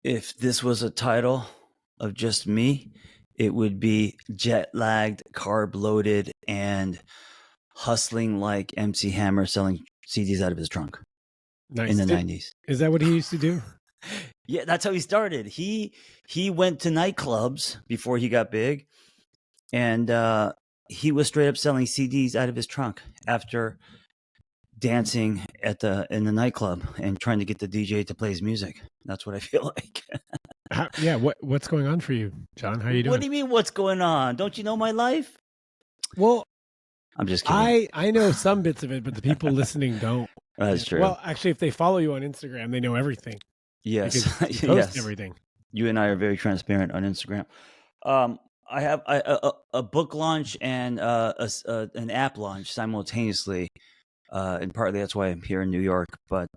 If this was a title of just me, it would be jet lagged, carb loaded, and hustling like MC Hammer selling CDs out of his trunk in Nice. the 90s. Is that what he used to do? Yeah, that's how he started. He went to nightclubs before he got big, and he was straight up selling CDs out of his trunk after dancing in the nightclub and trying to get the DJ to play his music. That's what I feel like. Yeah. What's going on for you, John? How you doing? What do you mean? What's going on? Don't you know my life? Well, I'm just kidding. I know some bits of it, but the people listening don't. That's true. Well, actually, if they follow you on Instagram, they know everything. Yes, Because you post yes. everything. You and I are very transparent on Instagram. I have a book launch and an app launch simultaneously, and partly that's why I'm here in New York. But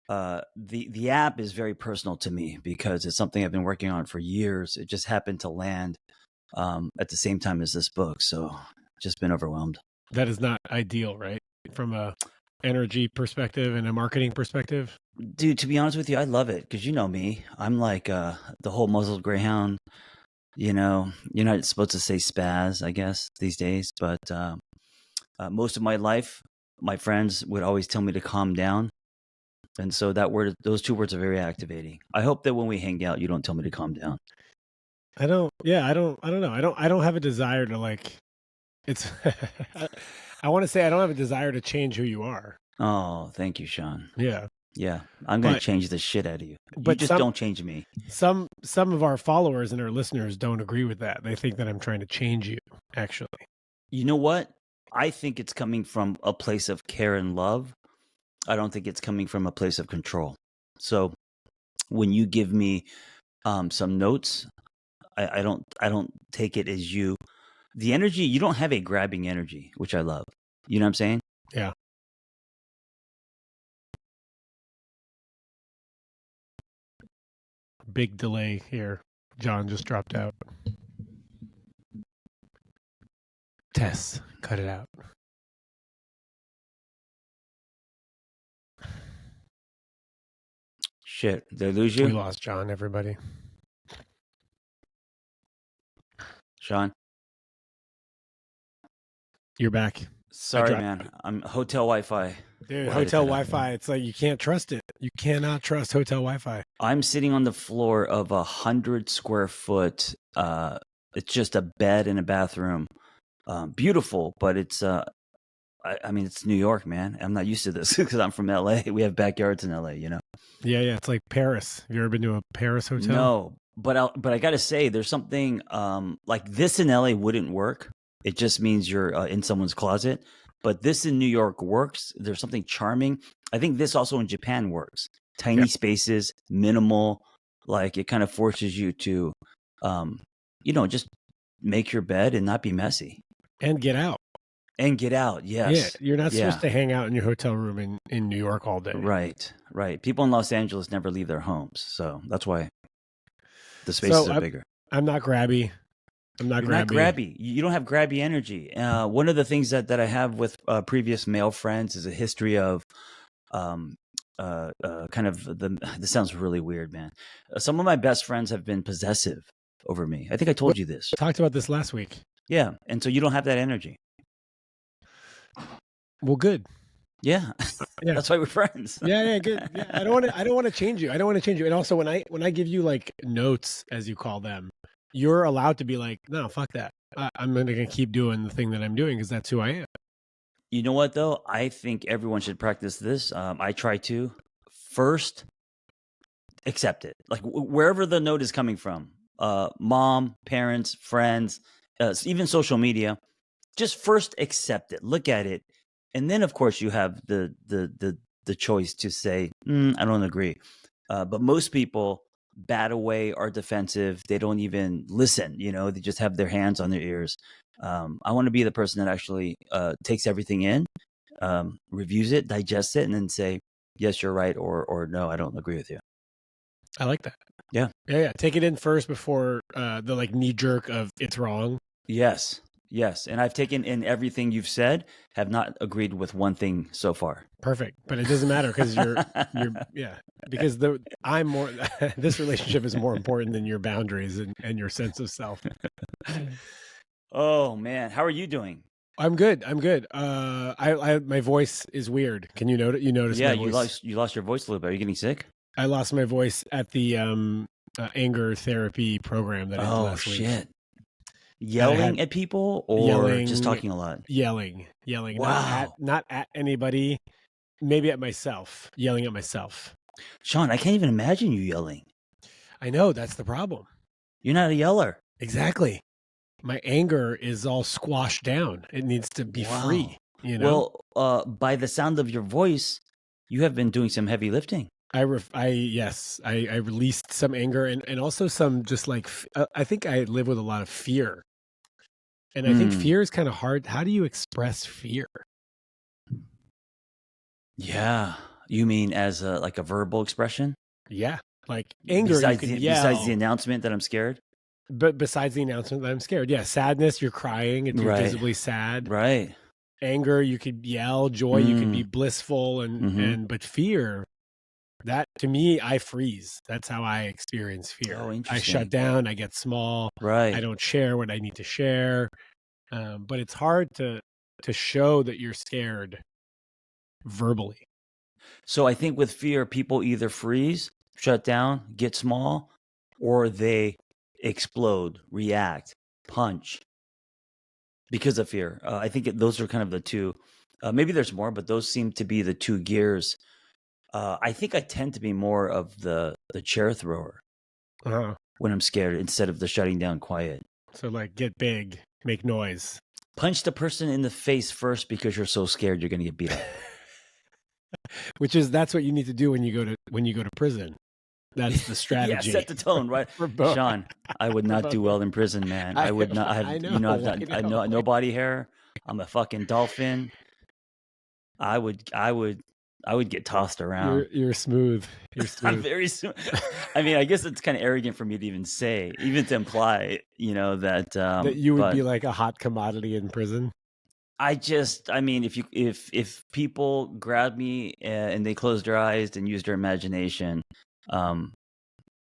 the app is very personal to me because it's something I've been working on for years. It just happened to land at the same time as this book, so just been overwhelmed. That is not ideal, right? From a energy perspective and a marketing perspective. Dude, to be honest with you, I love it because you know me. I'm like the whole muzzled greyhound. You know, you're not supposed to say spaz, I guess, these days. But most of my life, my friends would always tell me to calm down. And so those two words are very activating. I hope that when we hang out, you don't tell me to calm down. I don't know. I don't have a desire to like, it's, I want to say I don't have a desire to change who you are. Oh, thank you, Shaun. Yeah. Yeah, I'm going to change the shit out of you. But you just don't change me. Some of our followers and our listeners don't agree with that. They think that I'm trying to change you, actually. You know what? I think it's coming from a place of care and love. I don't think it's coming from a place of control. So when you give me some notes, I don't take it as you. The energy, you don't have a grabbing energy, which I love. You know what I'm saying? Yeah. Big delay here. John just dropped out. Tess, cut it out. Shit, did I lose you? We lost John, everybody. Shaun? You're back. Sorry, man. I'm hotel Wi-Fi. Dude, hotel Wi-Fi, it's like you can't trust it. You cannot trust hotel Wi-Fi. I'm sitting on the floor of 100 square foot. It's just a bed and a bathroom. Beautiful, but it's I mean, it's New York, man. I'm not used to this because I'm from LA. We have backyards in LA, you know? Yeah. It's like Paris. Have you ever been to a Paris hotel? No, but I got to say, there's something like this in LA wouldn't work. It just means you're in someone's closet. But this in New York works. There's something charming. I think this also in Japan works. Tiny spaces, minimal. Like it kind of forces you to, just make your bed and not be messy. And get out. Yes. Yeah, you're not supposed to hang out in your hotel room in New York all day. Right. People in Los Angeles never leave their homes. So that's why the spaces are bigger. I'm not grabby. Not grabby. You don't have grabby energy. One of the things that I have with previous male friends is a history of kind of this sounds really weird, man. Some of my best friends have been possessive over me. I think I told you this. We talked about this last week. Yeah. And so you don't have that energy. Well, good. Yeah. That's why we're friends. Yeah, good. Yeah. I don't want to change you. And also when I give you like notes, as you call them, you're allowed to be like, no, fuck that. I'm going to keep doing the thing that I'm doing because that's who I am. You know what, though? I think everyone should practice this. I try to. First, accept it. Like wherever the note is coming from, mom, parents, friends, even social media, just first accept it. Look at it. And then, of course, you have the choice to say, I don't agree. But most people bat away, are defensive. They don't even listen. They just have their hands on their ears. I want to be the person that actually takes everything in, reviews it, digests it, and then say, yes, you're right, or no, I don't agree with you. I like that. Yeah. Take it in first before the like knee jerk of it's wrong. Yes. Yes, and I've taken in everything you've said, have not agreed with one thing so far. Perfect. But it doesn't matter because yeah, because I'm more, this relationship is more important than your boundaries and your sense of self. Oh man, how are you doing? I'm good. I'm good. My voice is weird. Can you notice? You notice Yeah, my voice? you lost your voice a little bit. Are you getting sick? I lost my voice at the anger therapy program that I did Oh last week. shit. And I had Yelling at people or just yelling, talking a lot? yelling, Wow. not at anybody, maybe at myself, yelling at myself. Shaun, I can't even imagine you yelling. I know that's the problem. You're not a yeller. Exactly. My anger is all squashed down. It needs to be free, you know? Well, by the sound of your voice, you have been doing some heavy lifting. I released some anger and also some just like I think I live with a lot of fear. And I think fear is kind of hard. How do you express fear? Yeah. You mean as like a verbal expression? Yeah. Like anger, you can yell. Besides the announcement that I'm scared? But besides the announcement that I'm scared. Yeah. Sadness, you're crying. You're Right. visibly sad. Right. Anger, you could yell. Joy, you could be blissful. But fear, that to me, I freeze. That's how I experience fear. Oh, I interesting. shut down. I get small. Right. I don't share what I need to share. But it's hard to show that you're scared verbally. So I think with fear, people either freeze, shut down, get small, or they explode, react, punch because of fear. I think those are kind of the two. Maybe there's more, but those seem to be the two gears. I think I tend to be more of the chair thrower when I'm scared instead of the shutting down quiet. So like get big, make noise. Punch the person in the face first because you're so scared you're going to get beat up. That's what you need to do when you go to prison. That's the strategy. Yeah, set the tone, right? Shaun, I would not do well in prison, man. I would not. I know no body hair. I'm a fucking dolphin. I would get tossed around. You're smooth. You're smooth. I'm very smooth. I mean, I guess it's kind of arrogant for me to even say, even to imply, that that you would be like a hot commodity in prison. I mean, if people grab me and they closed their eyes and used their imagination,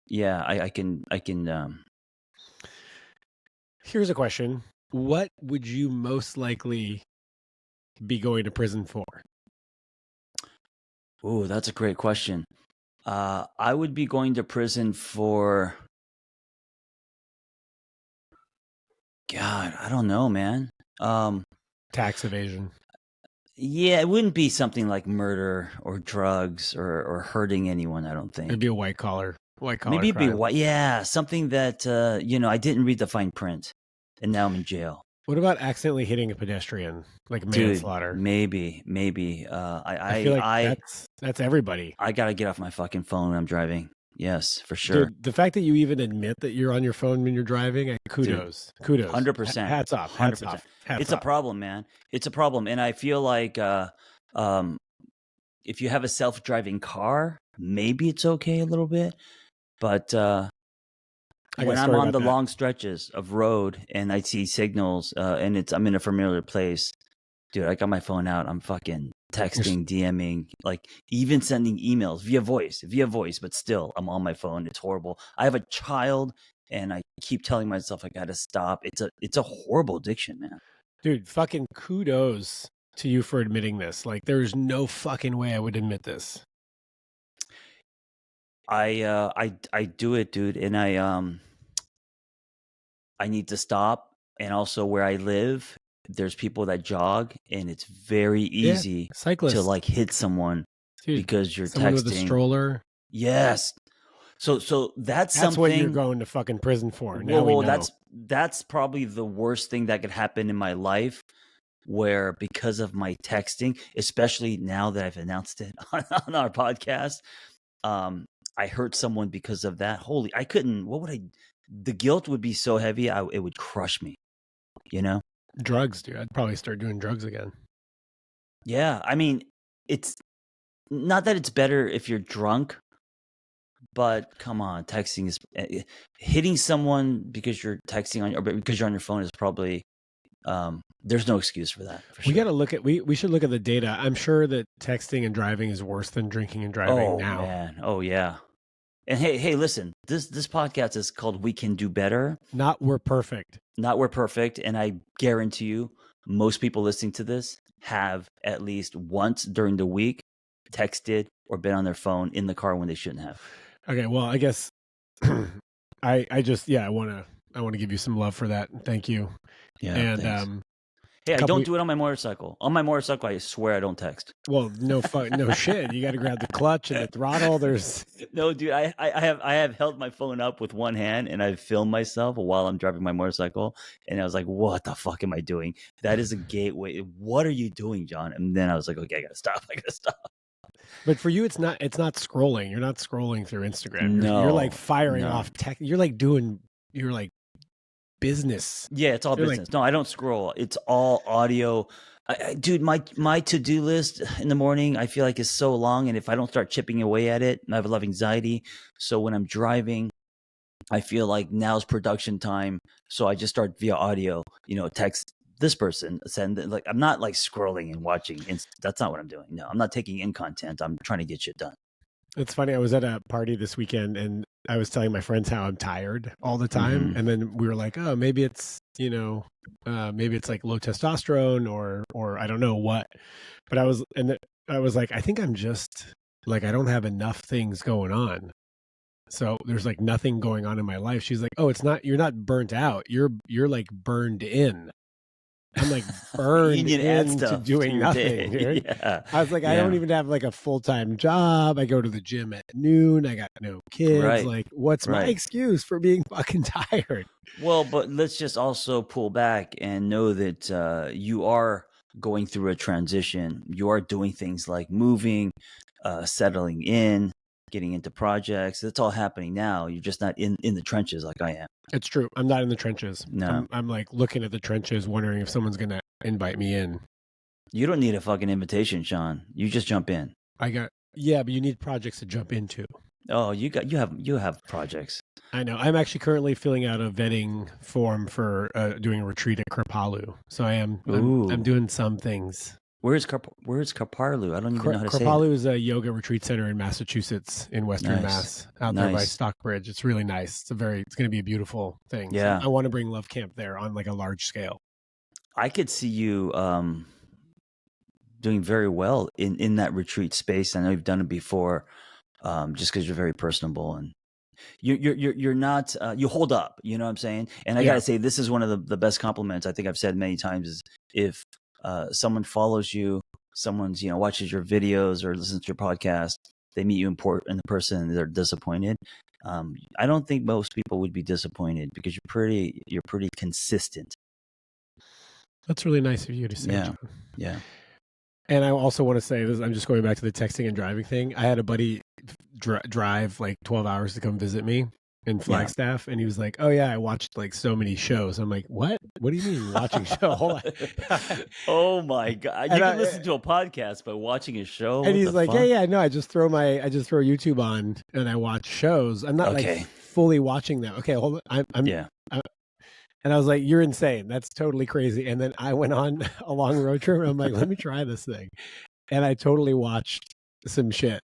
yeah, I can. Here's a question: what would you most likely be going to prison for? Ooh, that's a great question. I would be going to prison for. God, I don't know, man. Tax evasion. Yeah, it wouldn't be something like murder or drugs or hurting anyone. I don't think it'd be a white collar. Maybe it'd be white. Yeah, something that I didn't read the fine print, and now I'm in jail. What about accidentally hitting a pedestrian, like manslaughter? Dude, maybe. I feel like that's everybody. I gotta get off my fucking phone when I'm driving. Yes, for sure. Dude, the fact that you even admit that you're on your phone when you're driving, kudos. 100%. Hats off. 100%. It's a problem, man. It's a problem, and I feel like if you have a self-driving car, maybe it's okay a little bit, but when I'm on the long stretches of road and I see signals and I'm in a familiar place, dude, I got my phone out. I'm fucking texting, DMing, like even sending emails via voice, but still I'm on my phone. It's horrible. I have a child and I keep telling myself I got to stop. It's a horrible addiction, man. Dude, fucking kudos to you for admitting this. Like there's no fucking way I would admit this. I do it, dude, and I need to stop. And also where I live, there's people that jog, and it's very easy to like hit someone because you're someone texting with a stroller. Yes. So that's something. What you're going to fucking prison for. Well, that's probably the worst thing that could happen in my life. Where because of my texting, especially now that I've announced it on our podcast, I hurt someone because of that. I couldn't. The guilt would be so heavy. It would crush me. Drugs, dude. I'd probably start doing drugs again. Yeah, I mean, it's not that it's better if you're drunk, but come on, texting is hitting someone because you're texting or because you're on your phone is probably there's no excuse for that. For We sure. got to look at we should look at the data. I'm sure that texting and driving is worse than drinking and driving Oh now. man. Oh yeah. And hey, listen. This podcast is called "We Can Do Better." Not we're perfect. Not we're perfect, and I guarantee you, most people listening to this have at least once during the week texted or been on their phone in the car when they shouldn't have. Okay, well, I guess I just I want to give you some love for that. Thank you. Yeah. And thanks. Hey, I don't do it on my motorcycle. On my motorcycle, I swear I don't text. Well, no shit. You got to grab the clutch and the throttle. There's no, dude. I have held my phone up with one hand and I've filmed myself while I'm driving my motorcycle, and I was like, "What the fuck am I doing? That is a gateway. What are you doing, John?" And then I was like, "Okay, I gotta stop. I gotta stop." But for you, it's not scrolling. You're not scrolling through Instagram. No, you're like firing no. off tech. You're like doing. You're like business. Yeah, it's all business. No, I don't scroll. It's all audio. Dude, my to-do list in the morning, I feel like is so long, and if I don't start chipping away at it, I have a lot of anxiety. So when I'm driving, I feel like now's production time. So I just start via audio, text this person, send, like, I'm not like scrolling and watching. That's not what I'm doing. No, I'm not taking in content. I'm trying to get shit done. It's funny. I was at a party this weekend and I was telling my friends how I'm tired all the time. Mm-hmm. And then we were like, oh, maybe it's, maybe it's like low testosterone or I don't know what. But I was like, I think I'm just like, I don't have enough things going on. So there's like nothing going on in my life. She's like, oh, you're not burnt out. You're like burned in. I'm like burned into doing nothing. Yeah. I was like, I don't even have like a full-time job. I go to the gym at noon. I got no kids. Right. Like, what's my excuse for being fucking tired? Well, but let's just also pull back and know that you are going through a transition. You are doing things like moving, settling in, getting into projects. It's all happening now. You're just not in the trenches like I am. It's true. I'm not in the trenches. No. I'm like looking at the trenches, wondering if someone's going to invite me in. You don't need a fucking invitation, Shaun. You just jump in. But you need projects to jump into. Oh, you have projects. I know. I'm actually currently filling out a vetting form for doing a retreat at Kripalu. So I'm doing some things. Where's Kripalu? I don't even know how to say it. Kripalu is a yoga retreat center in Massachusetts, in Western Mass, out there by Stockbridge. It's really nice. It's going to be a beautiful thing. Yeah. So I want to bring Love Camp there on like a large scale. I could see you doing very well in that retreat space. I know you've done it before, just because you're very personable and you're not you hold up. You know what I'm saying? And I gotta say, this is one of the best compliments I think I've said many times is if someone follows you, someone's watches your videos or listens to your podcast, they meet you in person and they're disappointed. I don't think most people would be disappointed because you're pretty consistent. That's really nice of you to say. John. Yeah. And I also want to say this. I'm just going back to the texting and driving thing. I had a buddy drive like 12 hours to come visit me in Flagstaff, and he was like, "Oh yeah, I watched like so many shows." I'm like, "What? What do you mean watching shows?" Hold on. Oh my god! You can listen to a podcast by watching a show. And he's like, "Yeah, no, I just throw YouTube on and I watch shows. I'm not like fully watching them." Okay, hold on. And I was like, "You're insane. That's totally crazy." And then I went on a long road trip, and I'm like, "Let me try this thing," and I totally watched some shit.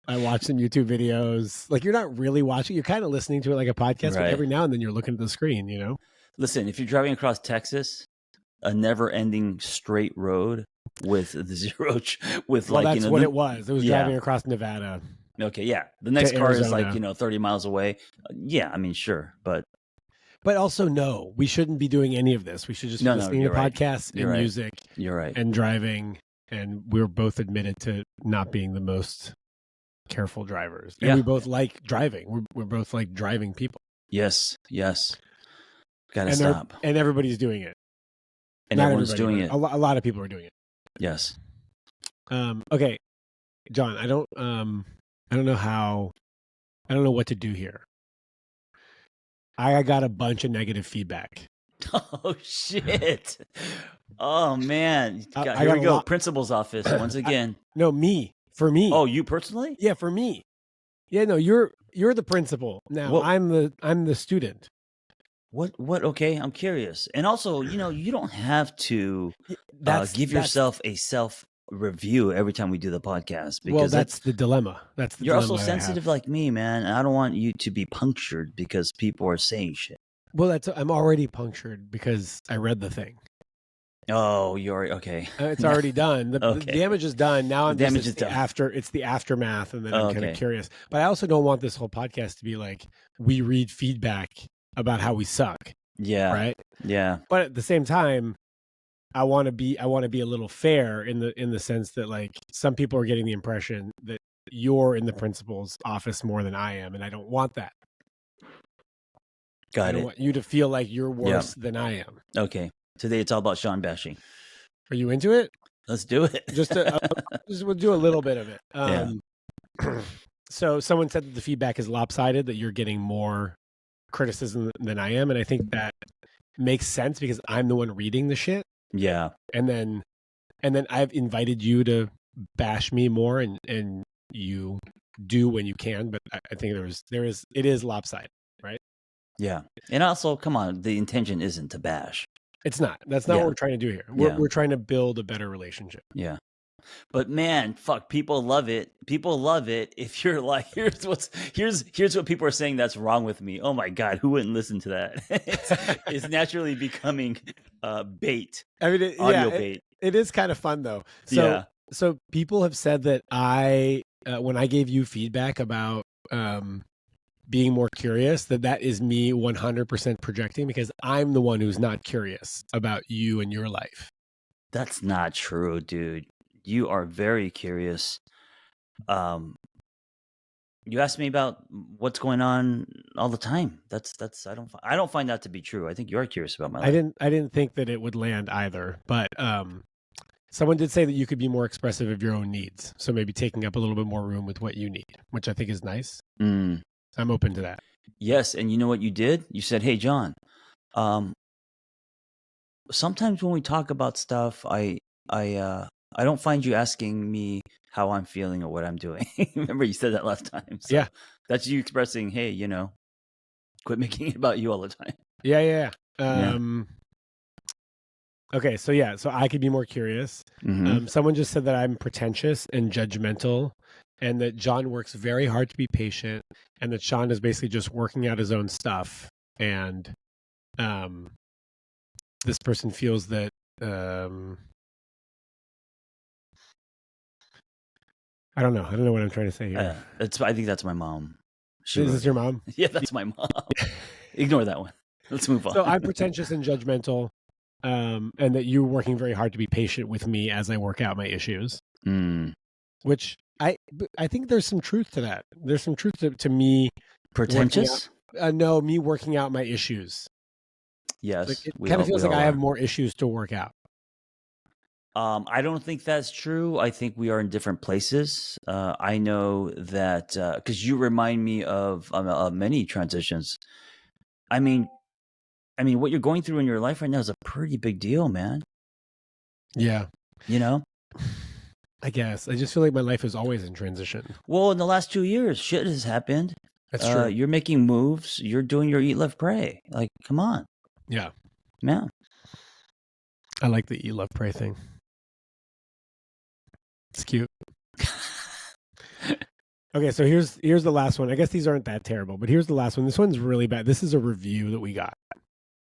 I watched some YouTube videos. Like, you're not really watching. You're kind of listening to it like a podcast, but every now and then you're looking at the screen, Listen, if you're driving across Texas, a never-ending straight road with the zero, that's what it was. It was driving across Nevada. Okay, yeah. The next car is like 30 miles away. Yeah, I mean, sure, but also, no, we shouldn't be doing any of this. We should just be listening to podcasts and music. You're right. And driving. And we're both admitted to not being the most careful drivers. And we both like driving. We're both like driving people. Yes. Gotta stop. And everybody's doing it. And everyone's doing it. A lot of people are doing it. Yes. Okay, John, I don't know what to do here. I got a bunch of negative feedback. Oh shit. Oh man. Here we go. Principal's office once again. No, for me. Oh, you personally? Yeah, for me. Yeah, no, you're the principal. Now I'm the student. What? Okay, I'm curious. And also, you don't have to give yourself a self review every time we do the podcast, because that's the dilemma. You're also sensitive like me, man. And I don't want you to be punctured because people are saying shit. Well, I'm already punctured because I read the thing. Oh, you're okay. It's already done. The damage is done. Now I'm damage is done. It's the aftermath, and then I'm kind of curious. But I also don't want this whole podcast to be like we read feedback about how we suck. Yeah. Right. Yeah. But at the same time, I want to be a little fair in the sense that like some people are getting the impression that you're in the principal's office more than I am, and I don't want that. I don't want you to feel like you're worse than I am. Okay. Today it's all about Shaun bashing. Are you into it? Let's do it. We'll do a little bit of it. So someone said that the feedback is lopsided, that you're getting more criticism than I am, and I think that makes sense because I'm the one reading the shit. Yeah. And then I've invited you to bash me more, and you do when you can, but I think it is lopsided, right? Yeah. And also, come on, the intention isn't to bash. It's not. That's not what we're trying to do here. We're trying to build a better relationship. Yeah. But man, fuck, people love it. People love it if you're like, here's what people are saying that's wrong with me. Oh my God, who wouldn't listen to that? It's naturally becoming bait. I mean, audio bait. It is kind of fun though. So people have said that when I gave you feedback about being more curious, that is me 100% projecting because I'm the one who's not curious about you and your life. That's not true, dude. You are very curious. You ask me about what's going on all the time. I don't find that to be true. I think you're curious about my life. I didn't think that it would land either, but someone did say that you could be more expressive of your own needs. So maybe taking up a little bit more room with what you need, which I think is nice. I'm open to that. Yes, and you know what you did? You said, "Hey, John, sometimes when we talk about stuff, I don't find you asking me how I'm feeling or what I'm doing." Remember you said that last time? So yeah. That's you expressing, hey, quit making it about you all the time. Yeah. Okay, so I could be more curious. Someone just said that I'm pretentious and judgmental, and that John works very hard to be patient, and that Shaun is basically just working out his own stuff. And this person feels that I don't know what I'm trying to say here. I think that's my mom. Is this your mom? Yeah, that's my mom. Ignore that one. Let's move on. So I'm pretentious and judgmental, and that you're working very hard to be patient with me as I work out my issues. Which I think there's some truth to that. There's some truth to me. Pretentious? No, me working out my issues. Yes. Like it kind of feels like I have more issues to work out. I don't think that's true. I think we are in different places. I know that because you remind me of many transitions. I mean, what you're going through in your life right now is a pretty big deal, man. Yeah. I guess. I just feel like my life is always in transition. Well, in the last 2 years, shit has happened. That's true. You're making moves. You're doing your eat, love, pray. Like, come on. Yeah. Yeah. I like the eat, love, pray thing. It's cute. Okay, so here's the last one. I guess these aren't that terrible, but here's the last one. This one's really bad. This is a review that we got.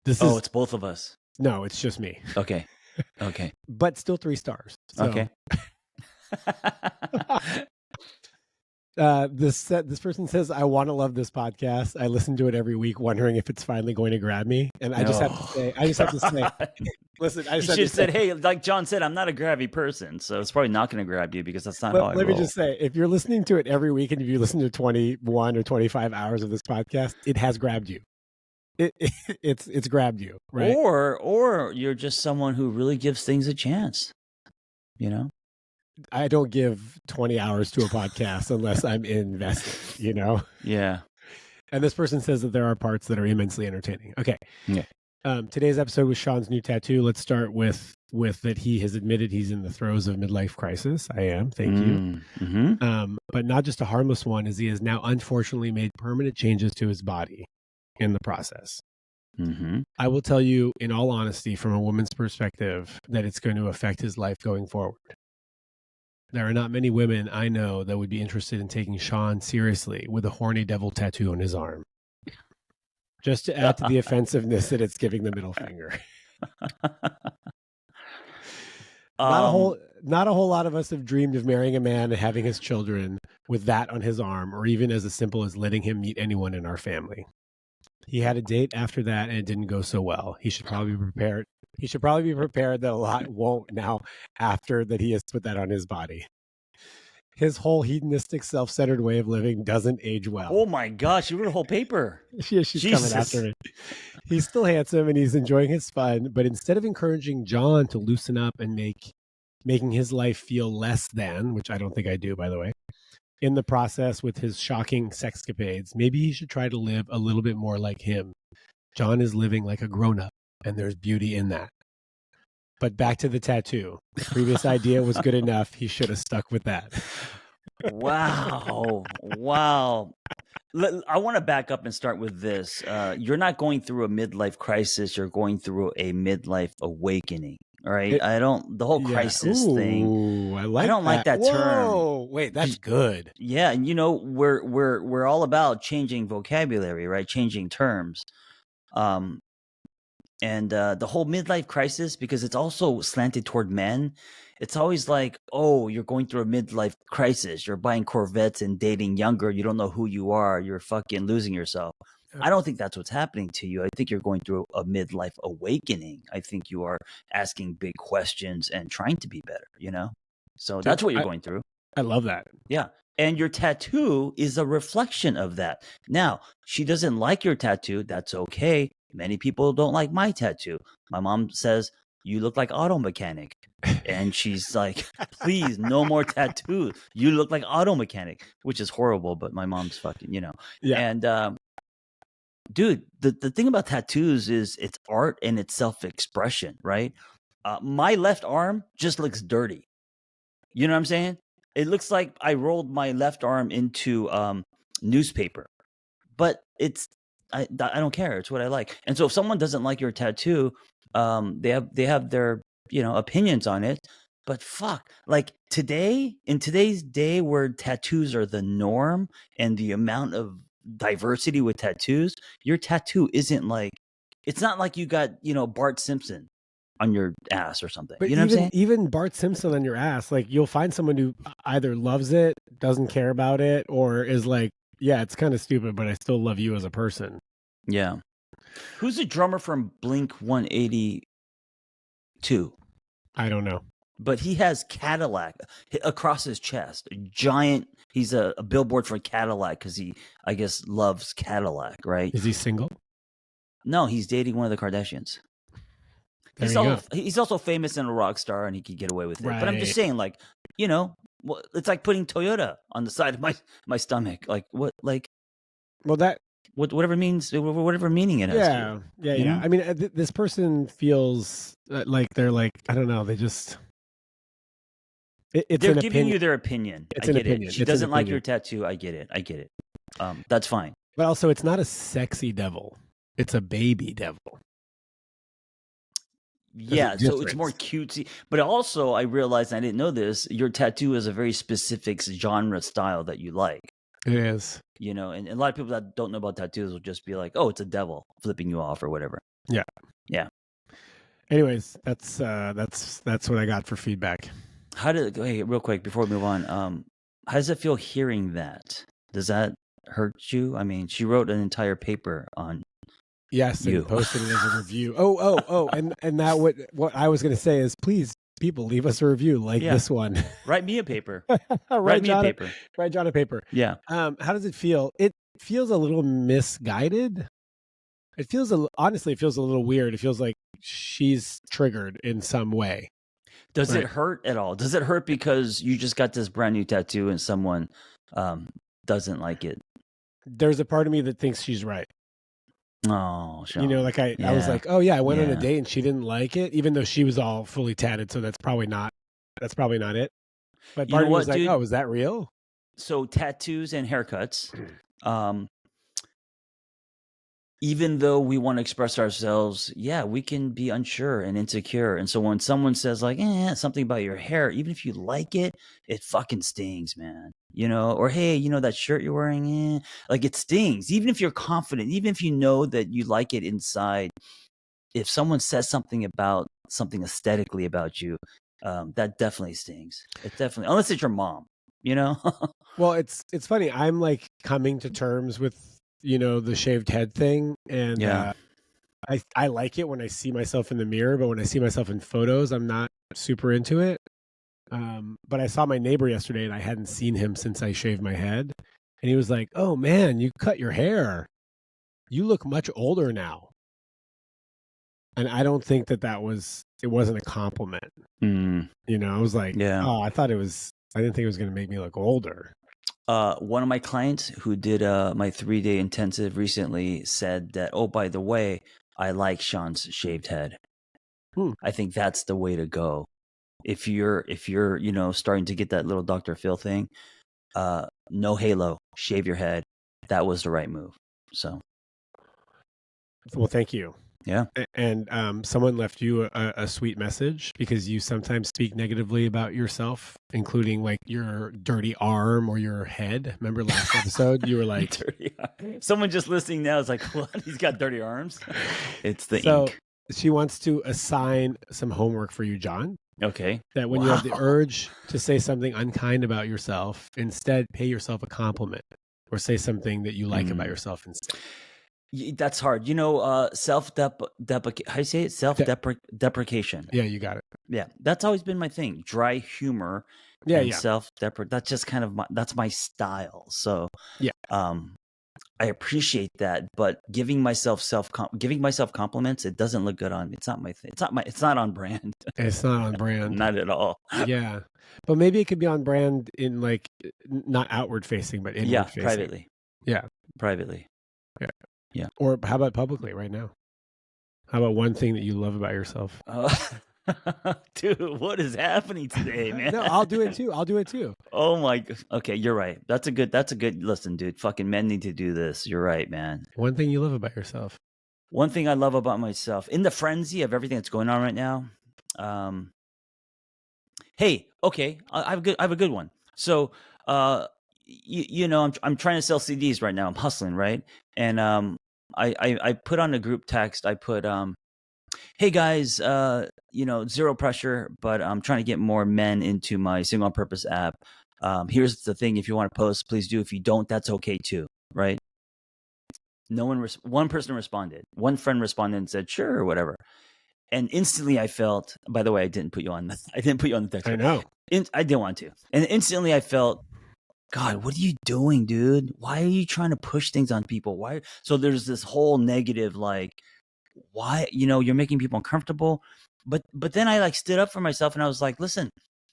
It's both of us. No, it's just me. Okay. But still 3 stars. So. Okay. This person says, I want to love this podcast. I listen to it every week, wondering if it's finally going to grab me. And I just have to say, listen, I just said, hey, like John said, I'm not a grabby person, so it's probably not going to grab you because that's not how I roll. Let me just say, if you're listening to it every week and if you listen to 21 or 25 hours of this podcast, it has grabbed you. It's grabbed you, right? Or you're just someone who really gives things a chance, I don't give 20 hours to a podcast unless I'm invested, Yeah. And this person says that there are parts that are immensely entertaining. Okay. Yeah. Today's episode was Shaun's new tattoo. Let's start with that he has admitted he's in the throes of midlife crisis. I am. Thank you. Mm-hmm. But not just a harmless one, as he has now unfortunately made permanent changes to his body in the process. I will tell you, in all honesty, from a woman's perspective, that it's going to affect his life going forward. There are not many women I know that would be interested in taking Shaun seriously with a horny devil tattoo on his arm. Just to add to the offensiveness that it's giving the middle finger. Not a whole lot of us have dreamed of marrying a man and having his children with that on his arm, or even as simple as letting him meet anyone in our family. He had a date after that and it didn't go so well. He should probably be prepared. He should probably be prepared that a lot won't now after that he has put that on his body. His whole hedonistic, self-centered way of living doesn't age well. Oh my gosh, you wrote a whole paper. She's coming after me. He's still handsome and he's enjoying his fun, but instead of encouraging John to loosen up and making his life feel less than, which I don't think I do, by the way, in the process with his shocking sexcapades, maybe he should try to live a little bit more like him. John is living like a grown-up, and there's beauty in that. But back to the tattoo. The previous idea was good enough. He should have stuck with that. Wow. Wow. I want to back up and start with this. You're not going through a midlife crisis. You're going through a midlife awakening. All right. The whole crisis thing. I don't like that term. Whoa, wait, that's good. Yeah. And we're all about changing vocabulary, right? Changing terms. And the whole midlife crisis, because it's also slanted toward men, it's always like, oh, you're going through a midlife crisis. You're buying Corvettes and dating younger. You don't know who you are. You're fucking losing yourself. I don't think that's what's happening to you. I think you're going through a midlife awakening. I think you are asking big questions and trying to be better, So that's what you're going through. I love that. Yeah. And your tattoo is a reflection of that. Now, she doesn't like your tattoo. That's okay. Many people don't like my tattoo. My mom says, you look like auto mechanic. And she's like, please, no more tattoos. You look like auto mechanic, which is horrible, but my mom's fucking, Yeah. And, dude, the thing about tattoos is it's art and it's self-expression, right? My left arm just looks dirty. You know what I'm saying? It looks like I rolled my left arm into newspaper, but I don't care. It's what I like. And so if someone doesn't like your tattoo, they have their opinions on it. But fuck, like in today's day where tattoos are the norm and the amount of diversity with tattoos, your tattoo isn't like, it's not like you got Bart Simpson on your ass or something. But you know what I'm saying? Even Bart Simpson on your ass, like you'll find someone who either loves it, doesn't care about it, or is like, yeah, it's kind of stupid, but I still love you as a person. Yeah. Who's the drummer from Blink 182? I don't know. But he has Cadillac across his chest. A giant, he's a billboard for Cadillac because he, I guess, loves Cadillac, right? Is he single? No, he's dating one of the Kardashians. He's also famous and a rock star, and he could get away with it. Right. But I'm just saying, like, it's like putting Toyota on the side of my stomach. Like what? Like, well, that whatever meaning it has. Yeah. I mean, this person feels like they're like, I don't know. They just they're giving you their opinion. I get it. She doesn't like your tattoo. I get it. That's fine. But also, it's not a sexy devil. It's a baby devil. Yeah, so it's more cutesy. But also, I realized, and I didn't know this, your tattoo is a very specific genre style that you like. It is. And a lot of people that don't know about tattoos will just be like, oh, it's a devil flipping you off or whatever. Yeah. Yeah. Anyways, that's what I got for feedback. Hey, real quick before we move on, how does it feel hearing that? Does that hurt you? I mean, she wrote an entire paper on Yes, and posted it as a review. And that what I was going to say is, please, people, leave us a review like this one. Write me a paper. Write John a paper. Yeah. How does it feel? It feels a little misguided. Honestly, it feels a little weird. It feels like she's triggered in some way. Does it hurt at all? Does it hurt because you just got this brand new tattoo and someone doesn't like it? There's a part of me that thinks she's right. Oh, Shaun. I was like, oh yeah, I went on a date and she didn't like it, even though she was all fully tatted. So that's probably not it. But part of me was like, oh, is that real? So tattoos and haircuts, even though we want to express ourselves, yeah, we can be unsure and insecure. And so when someone says like, something about your hair, even if you like it, it fucking stings, man. Or hey, that shirt you're wearing, like it stings. Even if you're confident, even if you know that you like it inside, if someone says something about something aesthetically about you, that definitely stings. It definitely, unless it's your mom, Well, it's funny. I'm like coming to terms with the shaved head thing, and yeah. I like it when I see myself in the mirror, but when I see myself in photos, I'm not super into it. But I saw my neighbor yesterday, and I hadn't seen him since I shaved my head, and he was like, "Oh man, you cut your hair. You look much older now." And I don't think that it wasn't a compliment. I was like, yeah. oh, I didn't think it was going to make me look older. One of my clients who did my 3-day intensive recently said that, oh, by the way, I like Shaun's shaved head. I think that's the way to go. If you're starting to get that little Dr. Phil thing, no halo, shave your head. That was the right move. So, well, thank you. Yeah. And someone left you a sweet message because you sometimes speak negatively about yourself, including like your dirty arm or your head. Remember last episode? You were like, dirty arm. Someone just listening now is like, what? He's got dirty arms? It's the ink. She wants to assign some homework for you, John. Okay. That when you have the urge to say something unkind about yourself, instead pay yourself a compliment or say something that you like about yourself instead. That's hard. Self-deprecation. How do you say it? Self-deprecation. Yeah, you got it. Yeah, that's always been my thing. Dry humor. Yeah. Self-deprecate. That's just kind of that's my style. So yeah. I appreciate that, but giving myself compliments, it doesn't look good on me. It's not my thing. It's not on brand. It's not on brand. Not at all. Yeah. But maybe it could be on brand in like not outward facing, but inward facing. Privately. Yeah. Privately. Yeah. Or how about publicly right now? How about one thing that you love about yourself? Dude, what is happening today, man? No, I'll do it too. Oh my. Okay, you're right. That's a good. Listen, dude. Fucking men need to do this. You're right, man. One thing you love about yourself. One thing I love about myself in the frenzy of everything that's going on right now. Hey, okay, I have a good one. So, I'm trying to sell CDs right now. I'm hustling, right? And I put on a group text. I put hey guys, zero pressure, but I'm trying to get more men into my single on purpose app. Here's the thing: if you want to post, please do. If you don't, that's okay too, right? One person responded. One friend responded and said, "Sure," or whatever. And instantly, I felt. By the way, I didn't put you on the text. I know. I didn't want to. And instantly, I felt, God, what are you doing, dude? Why are you trying to push things on people? Why? So there's this whole negative, like, why, you're making people uncomfortable. But then I like stood up for myself and I was like, listen,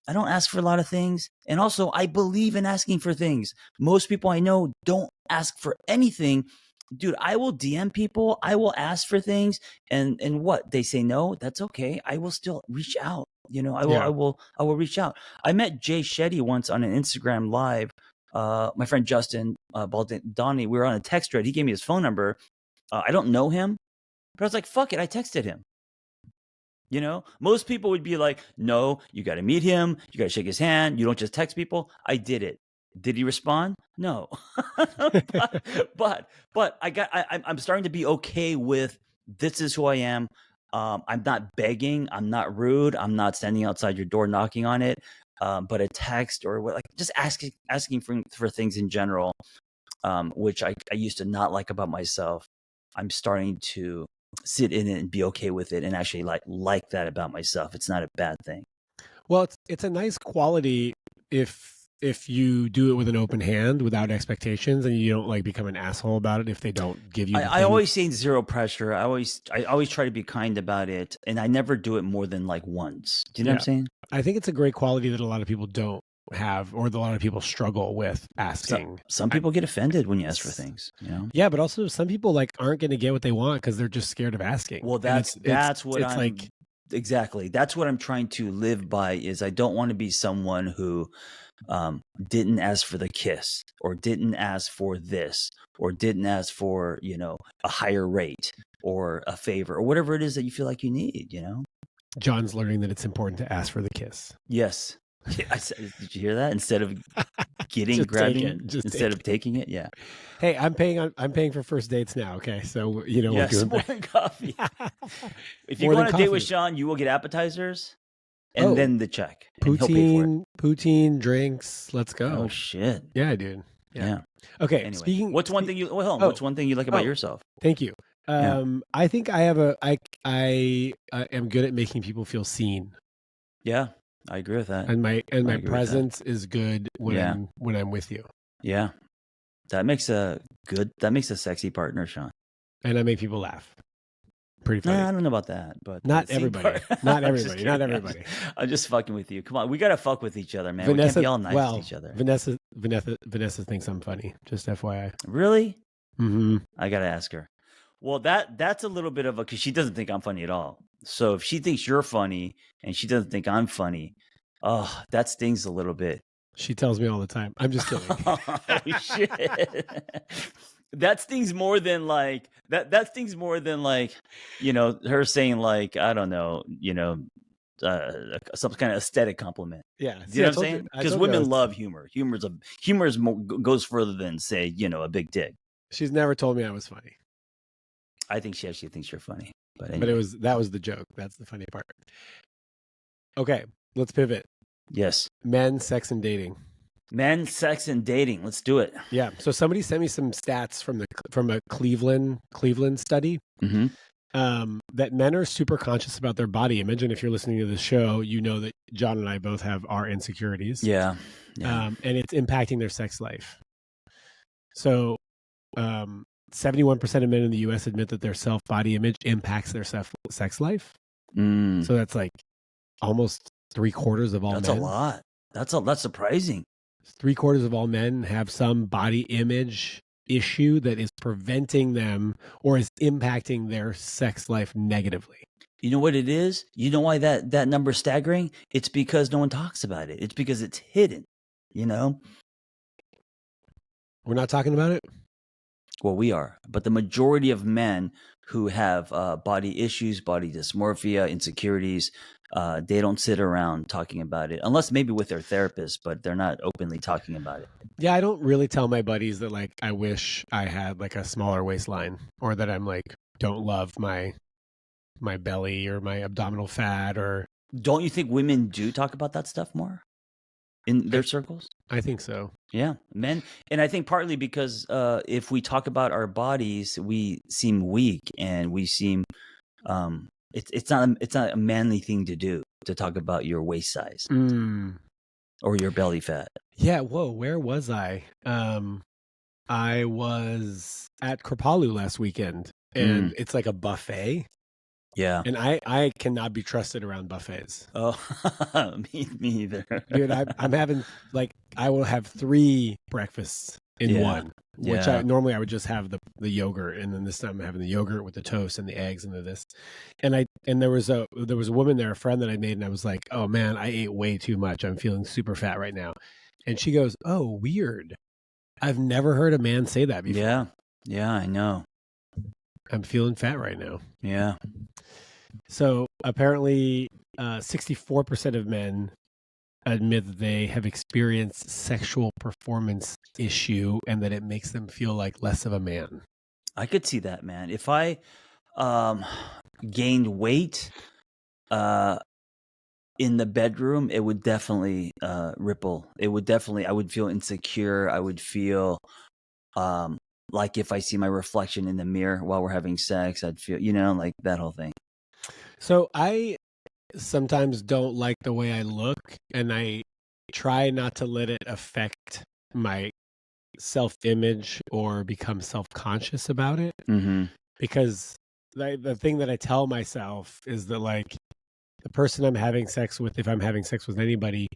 I don't ask for a lot of things. And also I believe in asking for things. Most people I know don't ask for anything. Dude, I will DM people. I will ask for things. And what? They say no, that's okay. I will still reach out. I will reach out. I met Jay Shetty once on an Instagram live. My friend Justin Baldoni, we were on a text thread. He gave me his phone number. I don't know him, but I was like, fuck it. I texted him. Most people would be like, no, you got to meet him. You got to shake his hand. You don't just text people. I did it. Did he respond? No. but I'm starting to be okay with this is who I am. I'm not begging. I'm not rude. I'm not standing outside your door knocking on it. But a text or what, like just asking for things in general, which I used to not like about myself. I'm starting to sit in it and be okay with it and actually like that about myself. It's not a bad thing. Well, it's a nice quality if you do it with an open hand without expectations and you don't like become an asshole about it if they don't give you I always say zero pressure. I always try to be kind about it, and I never do it more than like once. Do you know what I'm saying? I think it's a great quality that a lot of people don't have, or that a lot of people struggle with asking. Some people get offended when you ask for things, Yeah, but also some people like aren't going to get what they want because they're just scared of asking. Well, exactly. That's what I'm trying to live by. Is I don't want to be someone who didn't ask for the kiss, or didn't ask for this, or didn't ask for, a higher rate or a favor or whatever it is that you feel like you need, John's learning that it's important to ask for the kiss. Yes. Did you hear that? Instead of grabbing, instead of taking it. Yeah. Hey, I'm paying for first dates now. Okay. So, yes, we're doing more than coffee. If you go on a date with Shaun, you will get appetizers and then the check. Poutine, drinks. Let's go. Oh shit. Yeah, dude. Yeah. Okay. Anyway, what's one thing you like about yourself? Thank you. I think I have I am good at making people feel seen. Yeah, I agree with that. And my presence is good when I'm with you. Yeah. That makes a sexy partner, Shaun. And I make people laugh. Pretty funny. I don't know about that, but not everybody. Not everybody. Not everybody. I'm just fucking with you. Come on, we gotta fuck with each other, man. We can't be all nice to each other. Vanessa thinks I'm funny. Just FYI. Really? Mm-hmm. I gotta ask her. Well, that's a little bit of because she doesn't think I'm funny at all. So if she thinks you're funny and she doesn't think I'm funny, that stings a little bit. She tells me all the time. I'm just kidding. Oh shit. That stings more than like that stings more than like, her saying like, I don't know, some kind of aesthetic compliment. Yeah. You know what I'm saying? Because women love humor. Humor goes further than, say, a big dick. She's never told me I was funny. I think she actually thinks you're funny. But anyway. that was the joke. That's the funny part. Okay, let's pivot. Yes. Men, sex, and dating. Men, sex, and dating. Let's do it. Yeah. So somebody sent me some stats from a Cleveland study. Mm-hmm. That men are super conscious about their body image. And if you're listening to the show, you know that John and I both have our insecurities. Yeah. And it's impacting their sex life. So 71% of men in the U.S. admit that their self-body image impacts their sex life. Mm. So that's like almost 3/4 of all men. That's a lot. That's surprising. 3/4 of all men have some body image issue that is preventing them or is impacting their sex life negatively. You know what it is? You know why that number is staggering? It's because no one talks about it. It's because it's hidden, We're not talking about it? Well, we are. But the majority of men who have body issues, body dysmorphia, insecurities, they don't sit around talking about it, unless maybe with their therapist, but they're not openly talking about it. Yeah, I don't really tell my buddies that like I wish I had like a smaller waistline, or that I'm like don't love my belly or my abdominal fat. Or don't you think women do talk about that stuff more in their circles? I think so. Yeah, men, and I think partly because if we talk about our bodies, we seem weak and we seem it's not a manly thing to do, to talk about your waist size or your belly fat. Yeah. Whoa. Where was I? I was at Kripalu last weekend, and it's like a buffet. Yeah. And I cannot be trusted around buffets. Oh, me either. Dude, I'm having I will have 3 breakfasts in one, which normally I would just have the yogurt, and then this time I'm having the yogurt with the toast and the eggs and this. And there was a woman there, a friend that I made, and I was like, oh man, I ate way too much. I'm feeling super fat right now. And she goes, oh, weird. I've never heard a man say that before. Yeah. Yeah, I know. I'm feeling fat right now. Yeah. So apparently 64% of men admit that they have experienced sexual performance issue and that it makes them feel like less of a man. I could see that, man. If I gained weight in the bedroom, it would definitely ripple. It would definitely, I would feel insecure. I would feel like if I see my reflection in the mirror while we're having sex, I'd feel, like that whole thing. So I sometimes don't like the way I look, and I try not to let it affect my self-image or become self-conscious about it. Mm-hmm. Because the thing that I tell myself is that like the person I'm having sex with, if I'm having sex with anybody,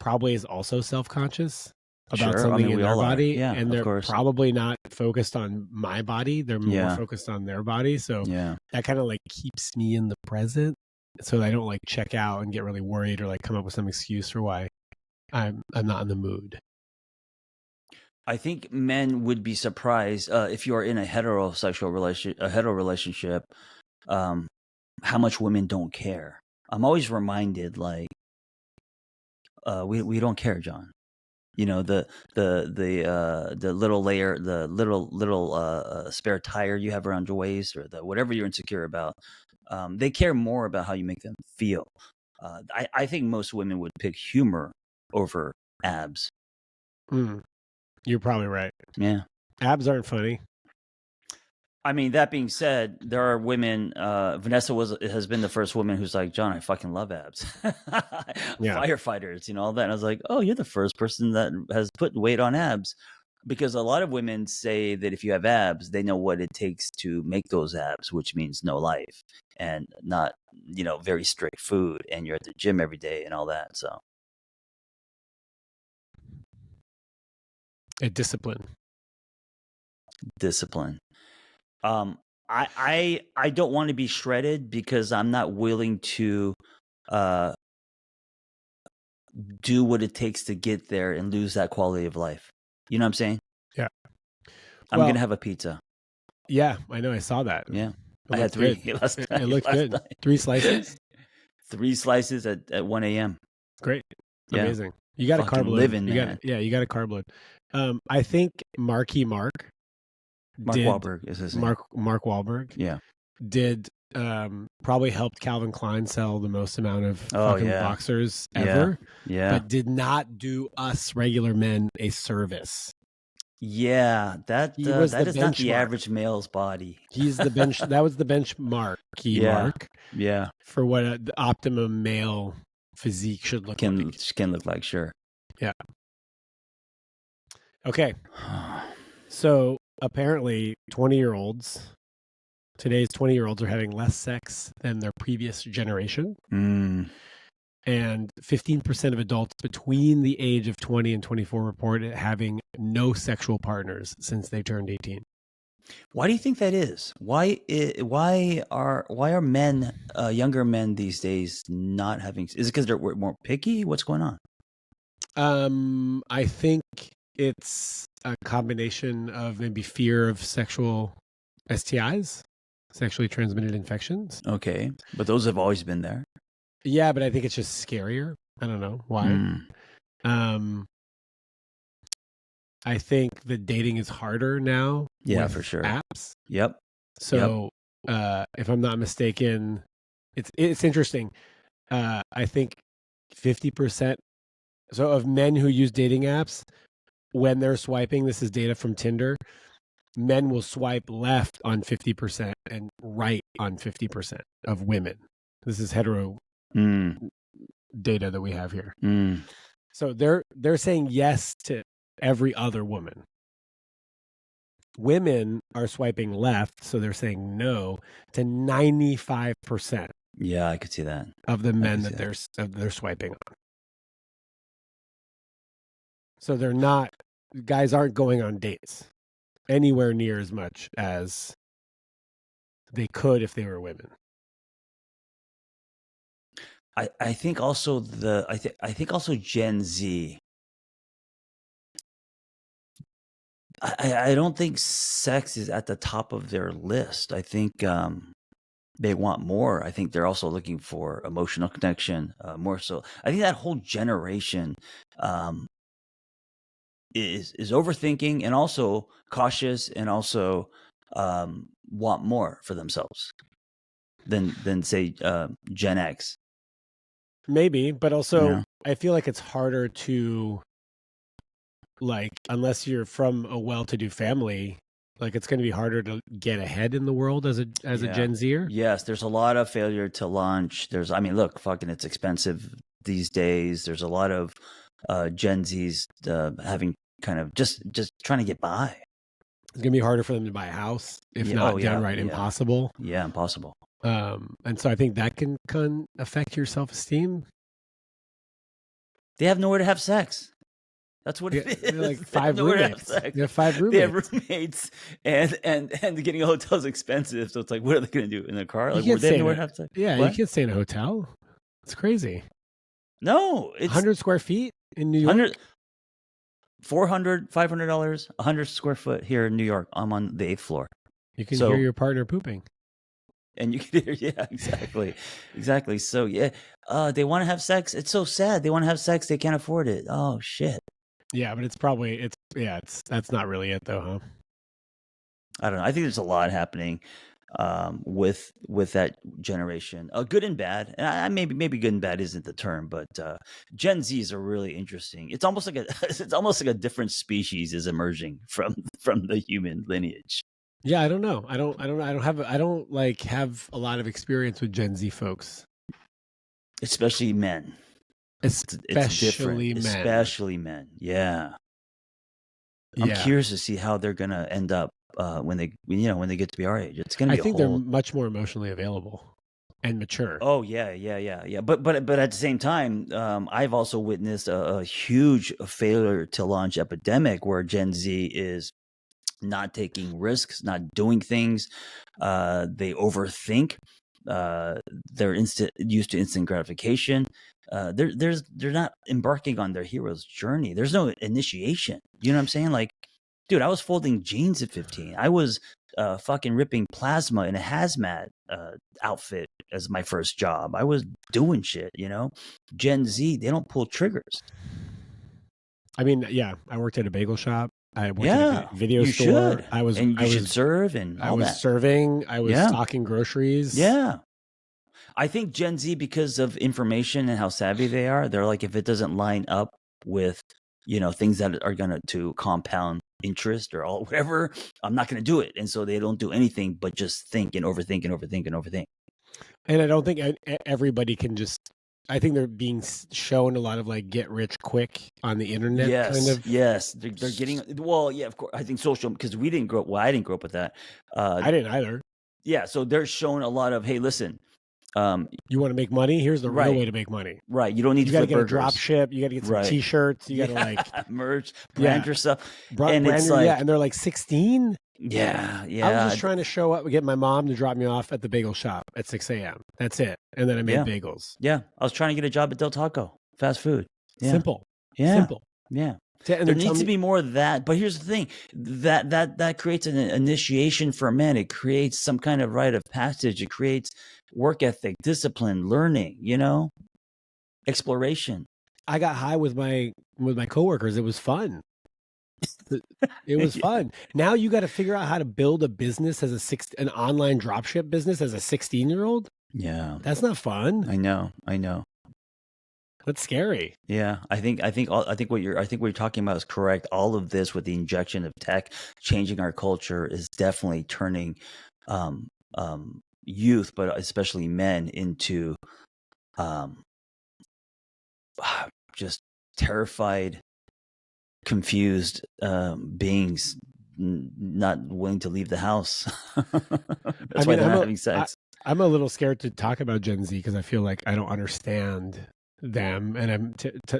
probably is also self-conscious about something in their body. Yeah, and they're probably not focused on my body. They're more focused on their body. So that kind of like keeps me in the present, so that I don't like check out and get really worried or like come up with some excuse for why I'm not in the mood. I think men would be surprised if you are in a hetero relationship, how much women don't care. I'm always reminded, like, we don't care, John. You know, the little layer, the little spare tire you have around your waist, or the whatever you're insecure about. They care more about how you make them feel. I think most women would pick humor over abs. You're probably right. Yeah. Abs aren't funny. I mean, that being said, there are women. Vanessa has been the first woman who's like, John, I fucking love abs. Firefighters, you know, all that. And I was like, oh, you're the first person that has put weight on abs, because a lot of women say that if you have abs, they know what it takes to make those abs, which means no life and not, you know, very strict food, and you're at the gym every day and all that. So, a discipline. I don't want to be shredded because I'm not willing to do what it takes to get there and lose that quality of life. You know what I'm saying? Yeah. I'm going to have a pizza. Yeah, I know. I saw that. Yeah. I had 3 last night. It looked good. 3 slices? 3 slices at 1 a.m. Great. Amazing. You got a carb load. You got a carb load. I think Mark Wahlberg is his name. Mark Wahlberg. Yeah. Did probably helped Calvin Klein sell the most amount of fucking boxers ever. Yeah. But did not do us regular men a service. Yeah, that is not the average male's body. He's the bench. That was the benchmark. Mark. Yeah. For what the optimum male physique should look like. Can look like, sure. Yeah. Okay. So apparently 20-year-olds, today's 20-year-olds are having less sex than their previous generation. And 15% of adults between the age of 20 and 24 report having no sexual partners since they turned 18. Why do you think that is? Why are men, younger men these days, not having? Is it because they're more picky? What's going on? I think it's a combination of maybe fear of sexual STIs, sexually transmitted infections. Okay, but those have always been there. Yeah, but I think it's just scarier. I don't know why. I think the dating is harder now. Yeah, for sure. Apps. Yep. So, if I'm not mistaken, it's interesting. I think 50%. So of men who use dating apps, when they're swiping, this is data from Tinder, men will swipe left on 50% and right on 50% of women. This is hetero data that we have here. So they're saying yes to every other woman. Women are swiping left, so they're saying no to 95%. Yeah, I could see that. Of the men that they're swiping on. So guys aren't going on dates anywhere near as much as they could if they were women. I think also I think also Gen Z. I don't think sex is at the top of their list. I think they want more. I think they're also looking for emotional connection more so. I think that whole generation is overthinking and also cautious and also want more for themselves than say Gen X. Maybe, but also I feel like it's harder to, like, unless you're from a well-to-do family, like it's going to be harder to get ahead in the world as a Gen Zer. Yes, there's a lot of failure to launch. Look, fucking, it's expensive these days. There's a lot of Gen Zs having kind of just trying to get by. It's going to be harder for them to buy a house, if not downright impossible. Yeah, impossible. And so I think that can affect your self-esteem. They have nowhere to have sex. That's what it is. Like 5 roommates. They have 5 roommates. They have roommates, and getting a hotel is expensive. So it's like, what are they going to do in their car? Like, they have nowhere to have sex. Yeah, what? You can't stay in a hotel. It's crazy. No, it's 100 square feet. in New York? 400, $500, 100 square foot here in New York. I'm on the 8th floor. You can hear your partner pooping. And you can hear, yeah, exactly. Exactly. So, yeah, they want to have sex. It's so sad. They want to have sex. They can't afford it. Oh, shit. Yeah, but that's not really it though, huh? I don't know. I think there's a lot happening with that generation, good and bad. And maybe good and bad isn't the term, but Gen Zs are really interesting. It's almost like a different species is emerging from the human lineage. Yeah, I don't know. I don't have a lot of experience with Gen Z folks, especially men. It's different, men. Especially men. Yeah. I'm curious to see how they're gonna end up when they get to be our age. It's gonna be. I think they're much more emotionally available and mature. Oh yeah. But at the same time, I've also witnessed a huge failure to launch epidemic where Gen Z is not taking risks, not doing things. They overthink. They're used to instant gratification. They're not embarking on their hero's journey. There's no initiation. You know what I'm saying? Like, dude, I was folding jeans at 15. I was fucking ripping plasma in a hazmat outfit as my first job. I was doing shit, Gen Z, they don't pull triggers. I mean, yeah, I worked at a bagel shop. I worked at a video store. Should. I should serve and all that. I was serving. I was stocking groceries. Yeah. I think Gen Z, because of information and how savvy they are, they're like, if it doesn't line up with, things that are going to compound interest or all whatever, I'm not going to do it. And so they don't do anything but just think and overthink and overthink and overthink. And I don't think everybody can just. I think they're being shown a lot of like get rich quick on the internet. Yes, kind of. Yes, they're getting. Well, yeah, of course. I think social, because we didn't grow up. Well, I didn't grow up with that. I didn't either. Yeah, so they're showing a lot of, hey, listen. You want to make money? Here's the real way to make money. Right. You don't need to get a drop ship. You got to get some T-shirts. You got to like merch, brand yourself. And it's like, and they're like 16. Yeah. I was just trying to show up, get my mom to drop me off at the bagel shop at 6 a.m. That's it. And then I made bagels. Yeah. I was trying to get a job at Del Taco, fast food. Yeah. Simple. Yeah. Simple. Yeah. And there needs to be more of that. But here's the thing, that creates an initiation for men. It creates some kind of rite of passage. It creates work ethic, discipline, learning, exploration. I got high with my coworkers. It was fun. It was fun. Now you got to figure out how to build a business as an online dropship business as a 16-year-old. Yeah. That's not fun. I know. That's scary. Yeah, I think what you're talking about is correct. All of this with the injection of tech changing our culture is definitely turning youth, but especially men, into just terrified, confused beings, not willing to leave the house. That's why they're not having sex. I'm a little scared to talk about Gen Z because I feel like I don't understand them, and I'm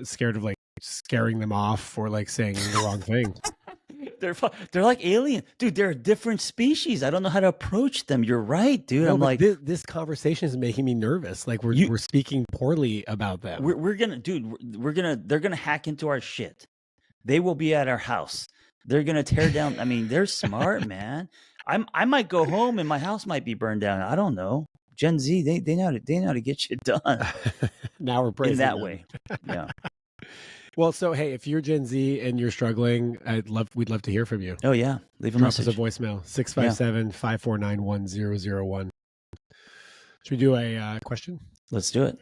scared of like scaring them off or like saying the wrong thing. They're like alien, dude. They're a different species. I don't know how to approach them. You're right, dude. No, I'm like, this conversation is making me nervous. Like we're speaking poorly about them. They're gonna hack into our shit. They will be at our house. They're gonna tear down. I mean, they're smart, man. I might go home and my house might be burned down. I don't know. Gen Z, they know how to get shit done. Now we're praising in that them. way. Yeah. Well, so hey, if you're Gen Z and you're struggling, we'd love to hear from you. Oh yeah, leave a message. Drop us a voicemail 657-549-1001. Should we do a question? Let's do it.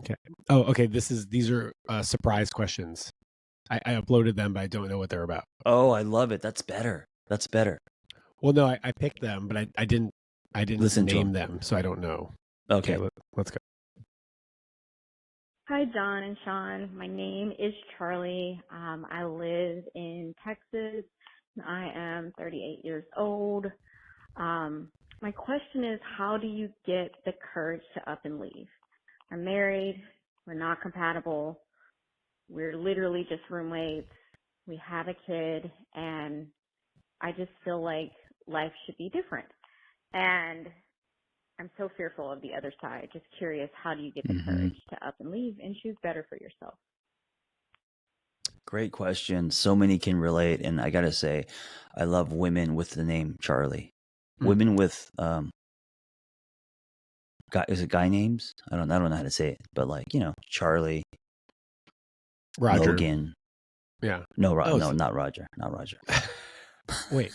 Okay. Oh, okay. These are surprise questions. I uploaded them, but I don't know what they're about. Oh, I love it. That's better. Well, no, I picked them, but I didn't listen name them, so I don't know. Okay, let's go. Hi, John and Shaun. My name is Charlie. I live in Texas. I am 38 years old. My question is, how do you get the courage to up and leave? I'm married. We're not compatible. We're literally just roommates. We have a kid, and I just feel like life should be different. And I'm so fearful of the other side. Just curious, how do you get the courage to up and leave and choose better for yourself? Great question. So many can relate, and I gotta say, I love women with the name Charlie. Women with is it guy names? I don't know how to say it, but like, Charlie, Roger. Logan. Yeah. No, not Roger. Not Roger. Wait.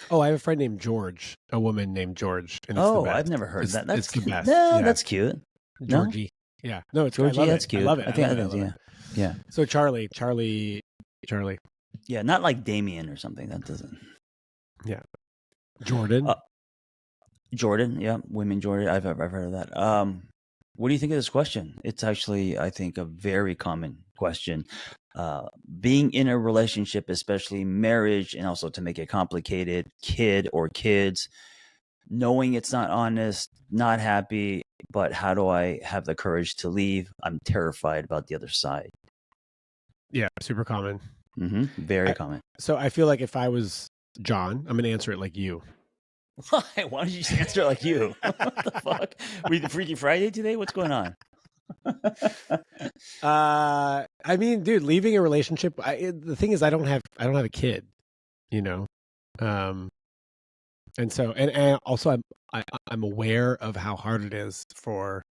Oh, I have a friend named George, a woman named George. And it's the best. I've never heard that. That's the best. No, that's cute. Georgie. No? Yeah. No, it's Georgie, that's cute. I love it. I think it is, yeah. Yeah. So Charlie. Yeah, not like Damien or something. That doesn't. Yeah. Jordan. Jordan, yeah, women Jordan. I've heard of that. What do you think of this question? It's actually, I think, a very common question. Being in a relationship, especially marriage, and also to make it complicated, kid or kids, knowing it's not honest, not happy, but how do I have the courage to leave? I'm terrified about the other side. Yeah, super common. Very common. So I feel like if I was John, I'm going to answer it like you. Why don't you just answer it like you? What the fuck? We the Freaky Friday today? What's going on? I mean, dude, leaving a relationship. The thing is, I don't have a kid, and so and also I'm aware of how hard it is for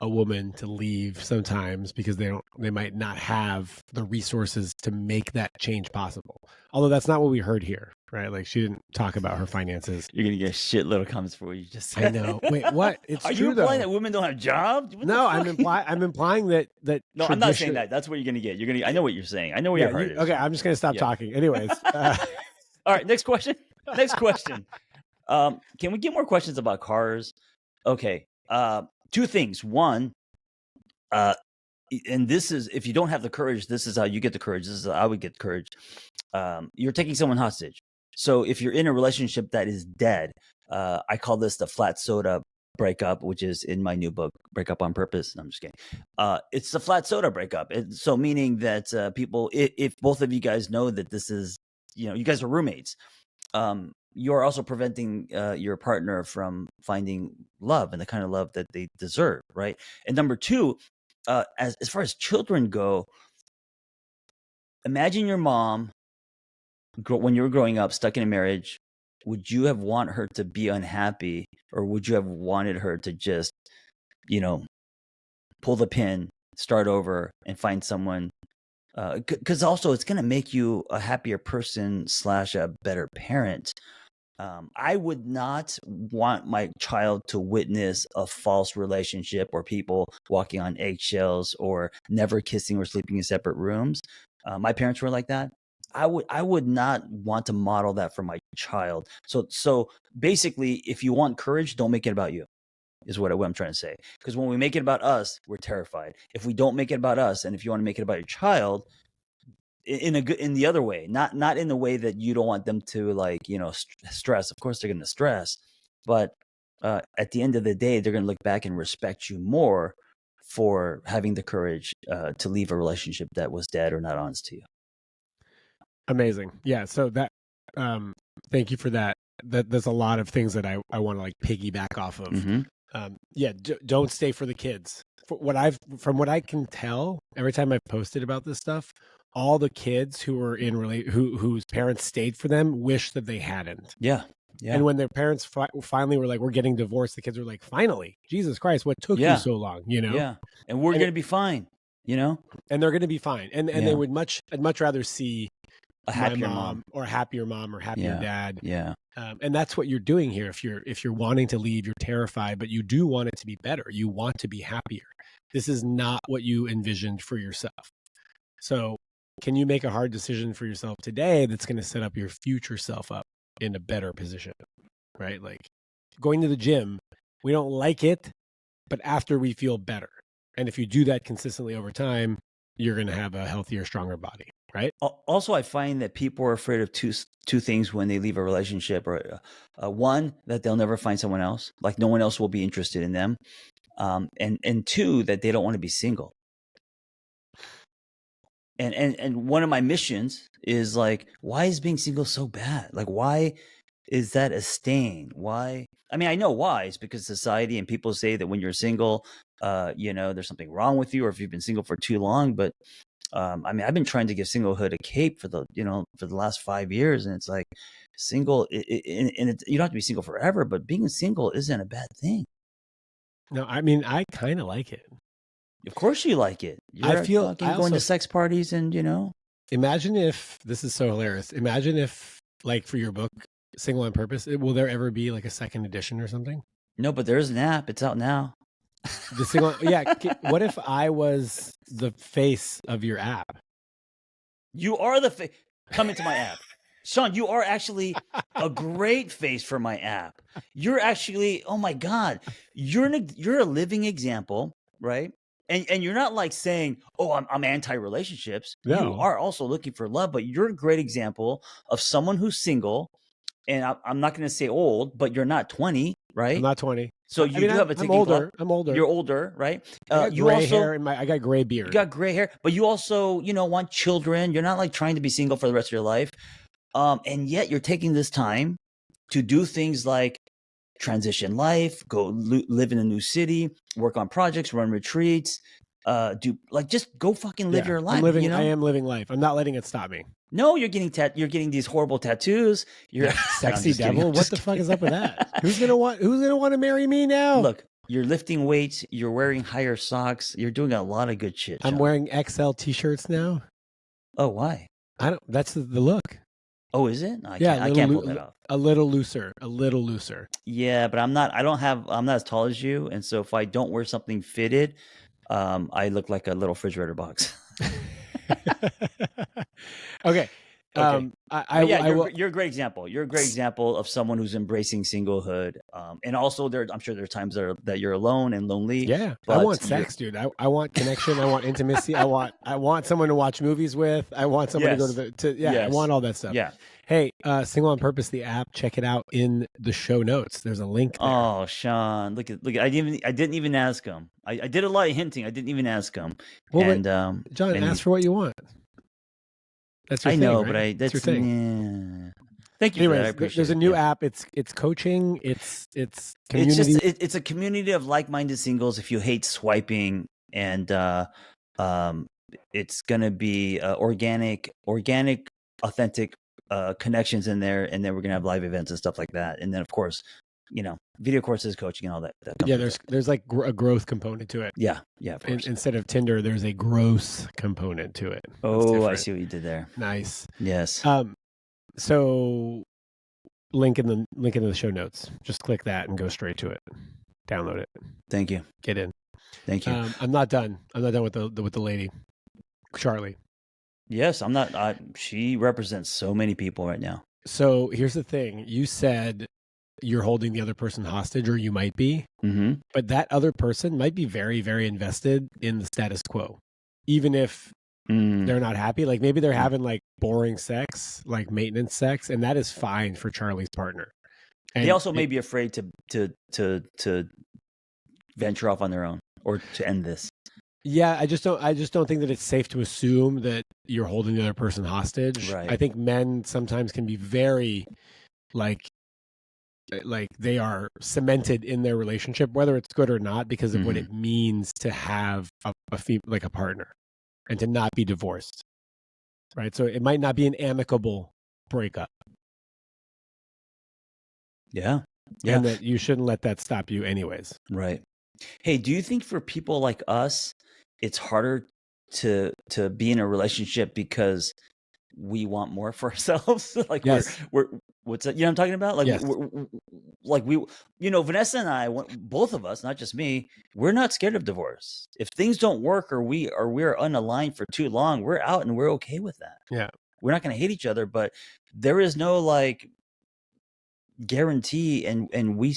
a woman to leave sometimes because they might not have the resources to make that change possible. Although that's not what we heard here, right? Like she didn't talk about her finances. You're gonna get a shitload of comments for what you just said. I know. Wait, what? It's Are true, you implying though. that women don't have jobs? No, I'm implying that. No, I'm not saying that. That's what you're gonna get. I know what you're saying. I know where your heart is. Okay, I'm just gonna stop talking. Anyways. All right, next question. Next question. Can we get more questions about cars? Okay. Two things. One, and this is, if you don't have the courage, this is how you get the courage. This is how I would get courage. You're taking someone hostage. So if you're in a relationship that is dead, I call this the flat soda breakup, which is in my new book, Break Up on Purpose. No, I'm just kidding. It's the flat soda breakup. So meaning that people, if both of you guys know that this is, you guys are roommates, you're also preventing your partner from finding love and the kind of love that they deserve, right? And number two, as far as children go, imagine your mom when you were growing up, stuck in a marriage. Would you have wanted her to be unhappy, or would you have wanted her to just, pull the pin, start over, and find someone? Because also it's going to make you a happier person / a better parent. I would not want my child to witness a false relationship or people walking on eggshells or never kissing or sleeping in separate rooms. My parents were like that. I would not want to model that for my child. So basically, if you want courage, don't make it about you, is what I'm trying to say. Because when we make it about us, we're terrified. If we don't make it about us, and if you want to make it about your child, in the other way, not in the way that you don't want them to stress. Of course they're going to stress, but at the end of the day, they're going to look back and respect you more for having the courage to leave a relationship that was dead or not honest to you. Amazing. Yeah. So that, thank you for that. There's a lot of things that I want to piggyback off of. Don't stay for the kids. From what I can tell, every time I've posted about this stuff, all the kids who were whose parents stayed for them wish that they hadn't. Yeah. And when their parents finally were like, "We're getting divorced," the kids were like, "Finally, Jesus Christ, what took you so long?" Yeah. And we're going to be fine. And they're going to be fine. And they would I'd much rather see a happier mom or a happier mom or happier dad. Yeah. And that's what you're doing here. If you're wanting to leave, you're terrified, but you do want it to be better. You want to be happier. This is not what you envisioned for yourself. So can you make a hard decision for yourself today that's going to set up your future self up in a better position, right? Like going to the gym, we don't like it, but after we feel better. And if you do that consistently over time, you're going to have a healthier, stronger body, right? Also, I find that people are afraid of two things when they leave a relationship. Or one, that they'll never find someone else, like no one else will be interested in them. And two, that they don't want to be single. And one of my missions is why is being single so bad? Like, why is that a stain? Why? I mean, I know why. It's because society and people say that when you're single, there's something wrong with you, or if you've been single for too long. But I mean, I've been trying to give singlehood a cape for the last 5 years, and it's like single, and you don't have to be single forever, but being single isn't a bad thing. No, I mean, I kind of like it. Of course you like it. You're going to sex parties and, Imagine if, this is so hilarious. Imagine if, like, for your book, Single on Purpose, will there ever be like a second edition or something? No, but there's an app. It's out now. The single, yeah. What if I was the face of your app? You are the face. Come into my app. Shaun, you are actually a great face for my app. You're actually, oh my God, you're a living example, right? And you're not like saying, oh, I'm anti-relationships. No. You are also looking for love, but you're a great example of someone who's single. And I'm not going to say old, but you're not 20, right? I'm not 20. So you do have a ticking clock. I'm older. You're older, right? I got gray hair in I got gray beard. You got gray hair, but you also, want children. You're not like trying to be single for the rest of your life. And yet you're taking this time to do things like transition life, go live in a new city, work on projects, run retreats, just go fucking live your life. I am living life. I'm not letting it stop me. No, you're getting these horrible tattoos. You're sexy devil. What the fuck is up with that? Who's gonna want to marry me now? Look, you're lifting weights. You're wearing higher socks. You're doing a lot of good shit. Shaun. I'm wearing XL t-shirts now. Oh, why? That's the look. Oh, is it? I can't pull that off. A little looser. Yeah, but I'm not as tall as you, and so if I don't wear something fitted, I look like a little refrigerator box. Okay. You're a great example. You're a great example of someone who's embracing singlehood. And also I'm sure there are times that you're alone and lonely. Yeah. I want sex, dude. I want connection. I want intimacy. I want someone to watch movies with. I want someone to go to I want all that stuff. Yeah. Hey, Single on Purpose, the app, check it out in the show notes. There's a link there. Oh, Shaun, look at I didn't even ask him. I did a lot of hinting. I didn't even ask him. Well, and John, ask for what you want. That's your thing, know, right? but that's your thing. Yeah. Thank you. Anyways, for that. I appreciate there's a new app. It's coaching. It's community. It's a community of like-minded singles. If you hate swiping, and it's gonna be organic, authentic connections in there, and then we're gonna have live events and stuff like that. And then of course, video courses, coaching, and all that. Yeah, there's like a growth component to it. Yeah. Of course. Instead of Tinder, there's a gross component to it. Oh, I see what you did there. Nice. Yes. So link in the show notes. Just click that and go straight to it. Download it. Thank you. Get in. Thank you. I'm not done. I'm not done with the lady, Charlie. Yes, I'm not. She represents so many people right now. So here's the thing. You said you're holding the other person hostage, or you might be, but that other person might be very, very invested in the status quo, even if they're not happy. Like maybe they're having like boring sex, like maintenance sex, and that is fine for Charlie's partner. And they also may be afraid to venture off on their own or to end this. Yeah, I just don't think that it's safe to assume that you're holding the other person hostage. Right. I think men sometimes can be very like they are cemented in their relationship, whether it's good or not, because of what it means to have a partner and to not be divorced. Right. So it might not be an amicable breakup. Yeah. And that you shouldn't let that stop you anyways. Right. Hey, do you think for people like us, it's harder to be in a relationship because we want more for ourselves? Like yes. we're what's that? You know what I'm talking about? Like, yes. Vanessa and I, both of us, not just me, we're not scared of divorce. If things don't work or we're unaligned for too long, we're out and we're okay with that. Yeah. We're not going to hate each other, but there is no like guarantee, and we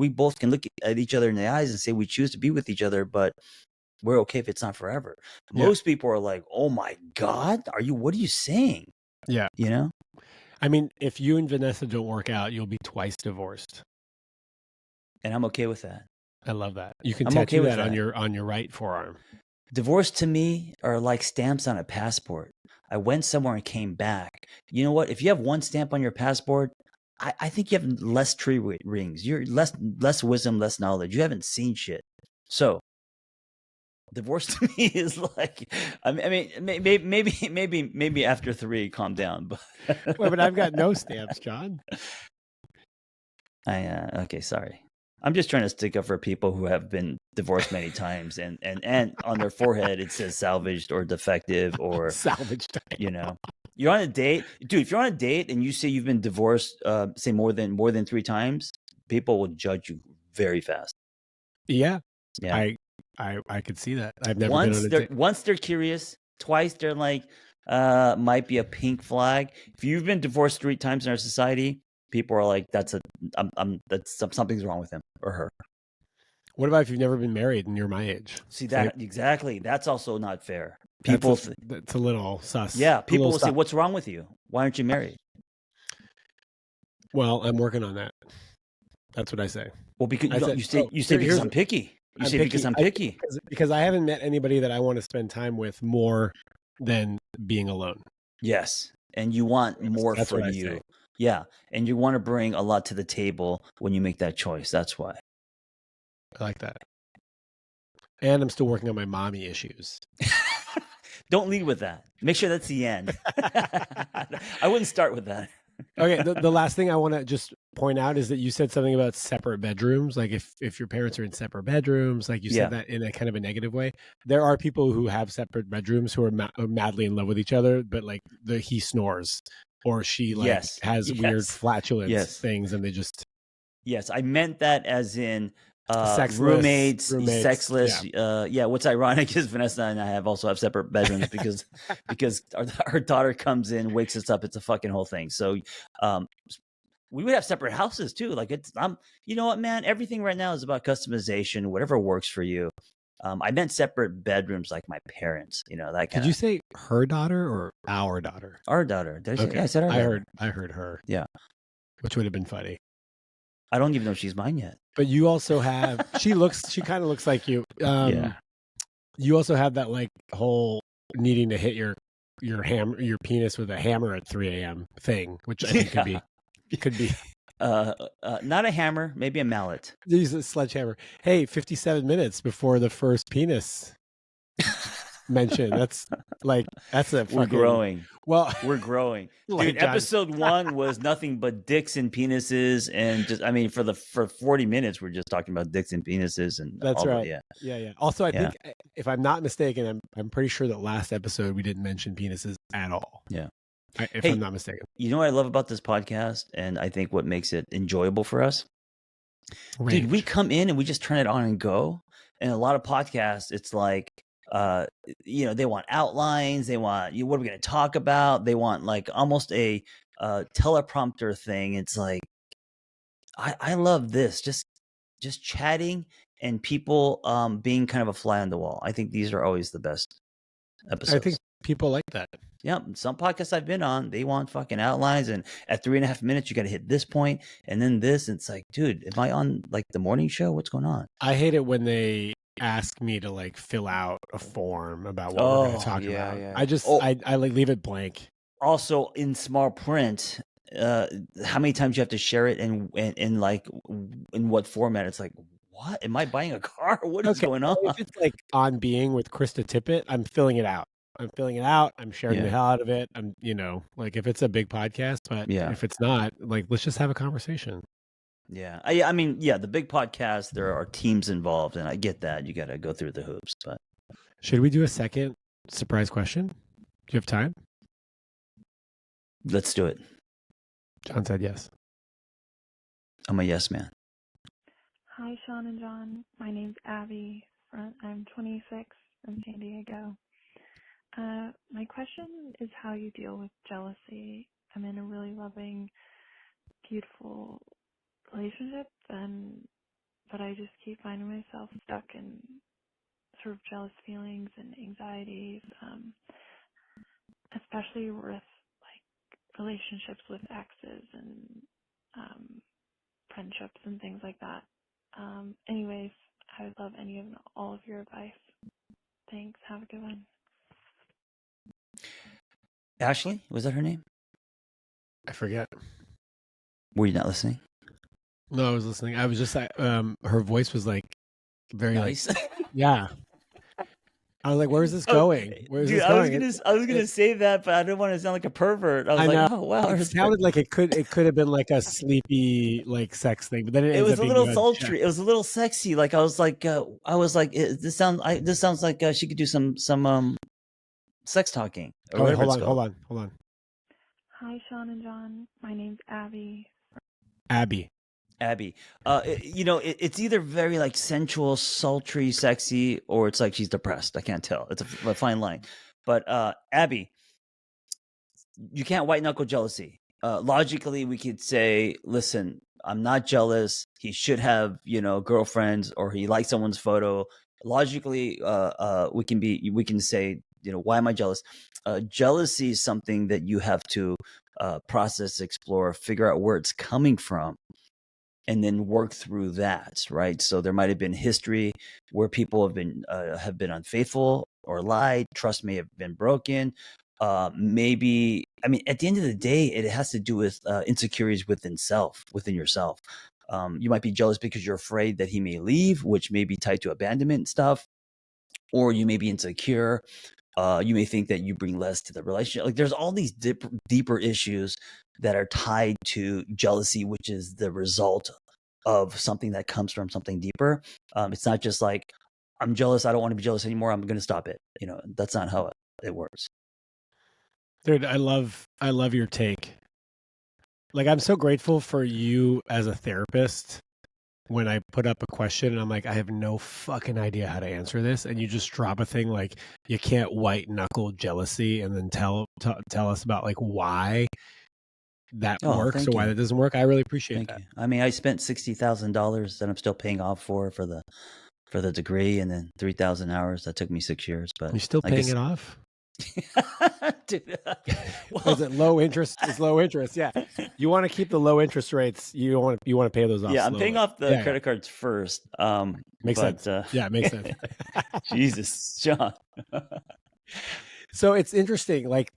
both can look at each other in the eyes and say we choose to be with each other, but we're okay if it's not forever. Most people are like, oh my God, what are you saying? Yeah. I mean, if you and Vanessa don't work out, you'll be twice divorced. And I'm okay with that. I love that. You can tattoo that on your right forearm. Divorce to me are like stamps on a passport. I went somewhere and came back. You know what? If you have one stamp on your passport, I think you have less tree rings. You're less wisdom, less knowledge. You haven't seen shit. So Divorce to me is like, I mean, maybe after 3, calm down. But Well, but I've got no stamps, John. Okay, sorry. I'm just trying to stick up for people who have been divorced many times, and on their forehead it says salvaged or defective or salvaged. You're on a date, dude. If you're on a date and you say you've been divorced, say more than 3 times, people will judge you very fast. Yeah. Yeah. I could see that. I've never been on a date. Once they're curious, twice they're like, might be a pink flag. If you've been divorced 3 times in our society, people are like, something's wrong with him or her. What about if you've never been married and you're my age? See that exactly. That's also not fair. People, that's a little sus. Yeah, people will say, "What's wrong with you? Why aren't you married?" Well, I'm working on that. That's what I say. Well, because you say because I'm picky. You say because I'm picky. Because I haven't met anybody that I want to spend time with more than being alone. Yes, and you want more for you. Yeah, and you want to bring a lot to the table when you make that choice. That's why. I like that. And I'm still working on my mommy issues. Don't lead with that. Make sure that's the end. I wouldn't start with that. Okay, the last thing I want to just point out is that you said something about separate bedrooms. Like if your parents are in separate bedrooms, like you said that in a kind of a negative way. There are people who have separate bedrooms who are madly in love with each other, but like he snores or she has weird flatulence things, and they just. Yes, I meant that as in roommates, sexless. Yeah. What's ironic is Vanessa and I also have separate bedrooms because our daughter comes in, wakes us up. It's a fucking whole thing. So we would have separate houses too. Like you know what, man? Everything right now is about customization. Whatever works for you. I meant separate bedrooms, like my parents. That kind. Did you say her daughter or our daughter? Our daughter. Okay. Yeah, I said our daughter. I heard her. Yeah, which would have been funny. I don't even know if she's mine yet. But you also have she kind of looks like you. Yeah. You also have that like whole needing to hit your penis with a hammer at 3 a.m. thing, which I think could be not a hammer, maybe a mallet. Use a sledgehammer. Hey, 57 minutes before the first penis mention. That's a fucking, we're growing. Well, we're growing. Dude, episode 1 was nothing but dicks and penises, and for 40 minutes we're just talking about dicks and penises, and that's right. Yeah. Also, I think if I'm not mistaken, I'm pretty sure that last episode we didn't mention penises at all. Yeah. If I'm not mistaken. You know what I love about this podcast, and I think what makes it enjoyable for us? Dude, we come in and we just turn it on and go. And a lot of podcasts, it's like, they want outlines. They want what are we going to talk about? They want like almost a teleprompter thing. It's like, I love this, just chatting and people being kind of a fly on the wall. I think these are always the best episodes. I think people like that. Yeah, some podcasts I've been on, they want fucking outlines, and at 3.5 minutes you got to hit this point and then this. And it's like, dude, am I on like the morning show? What's going on? I hate it when they ask me to like fill out a form about what we're going to talk about. Yeah. I just I like leave it blank. Also, in small print, how many times you have to share it and like in what format? It's like, what? Am I buying a car? What is going on? If it's like On Being with Krista Tippett, I'm filling it out. I'm sharing the hell out of it. I'm, like if it's a big podcast, but if it's not, like, let's just have a conversation. Yeah. I mean, the big podcast, there are teams involved, and I get that. You got to go through the hoops, but. Should we do a second surprise question? Do you have time? Let's do it. John said yes. I'm a yes man. Hi, Shaun and John. My name's Abby. I'm 26 from San Diego. My question is how you deal with jealousy. I'm in a really loving, beautiful relationship, but I just keep finding myself stuck in sort of jealous feelings and anxieties, especially with like relationships with exes and friendships and things like that. Anyways, I would love any and all of your advice. Thanks. Have a good one. Ashley, was that her name? I forget. Were you not listening? No, I was listening. I was just her voice was like very nice. Like, yeah. I was like, where's this going? Where's Dude, this I was going? gonna say that, but I didn't want to sound like a pervert. I was I like, know. oh wow, It sounded like it could have been like a sleepy like sex thing, but then it it ends was up a being little a sultry. It was a little sexy. Like I was like, this sounds like she could do some sex talking or whatever it's called. Hold on. Hi, Shaun and John. My name's Abby. Abby. It's either very like sensual, sultry, sexy, or it's like she's depressed. I can't tell. It's a fine line. But Abby, you can't white knuckle jealousy. Logically, we could say, listen, I'm not jealous. He should have, girlfriends, or he likes someone's photo. Logically, we can say, why am I jealous? Jealousy is something that you have to process, explore, figure out where it's coming from, and then work through that, right? So there might have been history where people have been unfaithful or lied. Trust may have been broken. Maybe, I mean, at the end of the day, it has to do with insecurities within yourself. You might be jealous because you're afraid that he may leave, which may be tied to abandonment stuff, or you may be insecure. You may think that you bring less to the relationship. Like there's all these deeper issues that are tied to jealousy, which is the result of something that comes from something deeper. It's not just like, I'm jealous, I don't want to be jealous anymore, I'm going to stop it. That's not how it works. Dude, I love your take. Like, I'm so grateful for you as a therapist. When I put up a question and I'm like, I have no fucking idea how to answer this, and you just drop a thing like, you can't white knuckle jealousy, and then tell us about like why that works or why that doesn't work. I really appreciate that. You. I mean, I spent $60,000 that I'm still paying off for the degree, and then 3,000 hours that took me 6 years. But you're still paying it off. Dude, is it low interest? It's low interest. Yeah, you want to keep the low interest rates. You want to pay those off. Yeah, I'm slowly. paying off the credit cards first. Makes sense. Yeah, it makes sense. Jesus, John. So it's interesting. Like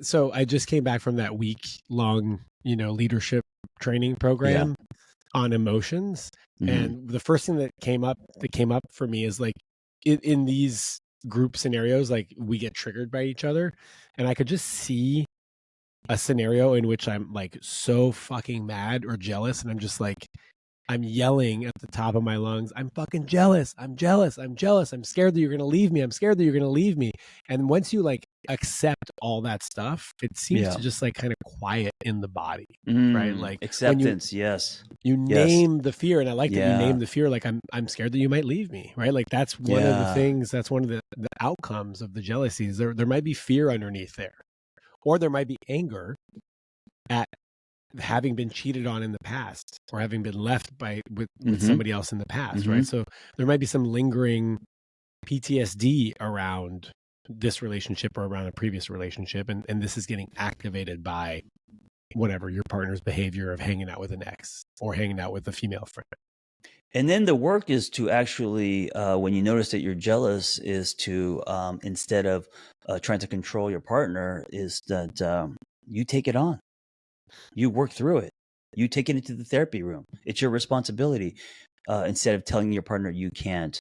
so I just came back from that week-long, leadership training program on emotions, and the first thing that came up for me is like in these group scenarios, like we get triggered by each other, and I could just see a scenario in which I'm like so fucking mad or jealous, and I'm just like, I'm yelling at the top of my lungs, I'm fucking jealous. I'm jealous. I'm jealous. I'm scared that you're going to leave me. I'm scared that you're going to leave me. And once you like accept all that stuff, it seems to just like kind of quiet in the body, right? Like acceptance. Yes. You name the fear. And I like that you name the fear. Like I'm scared that you might leave me, right? Like that's one of the things, that's one of the outcomes of the jealousies. There might be fear underneath there, or there might be anger at having been cheated on in the past, or having been left with somebody else in the past, right? So there might be some lingering PTSD around this relationship or around a previous relationship, and this is getting activated by whatever your partner's behavior of hanging out with an ex or hanging out with a female friend. And then the work is to actually, when you notice that you're jealous, is to instead of trying to control your partner, is that you take it on. You work through it. You take it into the therapy room. It's your responsibility. Instead of telling your partner you can't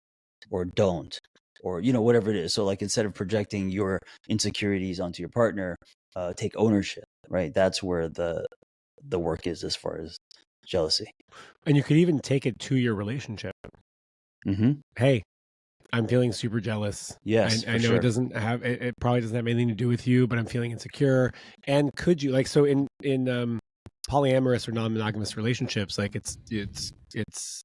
or don't, or whatever it is. So like, instead of projecting your insecurities onto your partner, take ownership. Right. That's where the work is as far as jealousy. And you could even take it to your relationship. Hey, I'm feeling super jealous. Yes, I know it doesn't have, it probably doesn't have anything to do with you, but I'm feeling insecure. And could you, like, so in polyamorous or non-monogamous relationships, like it's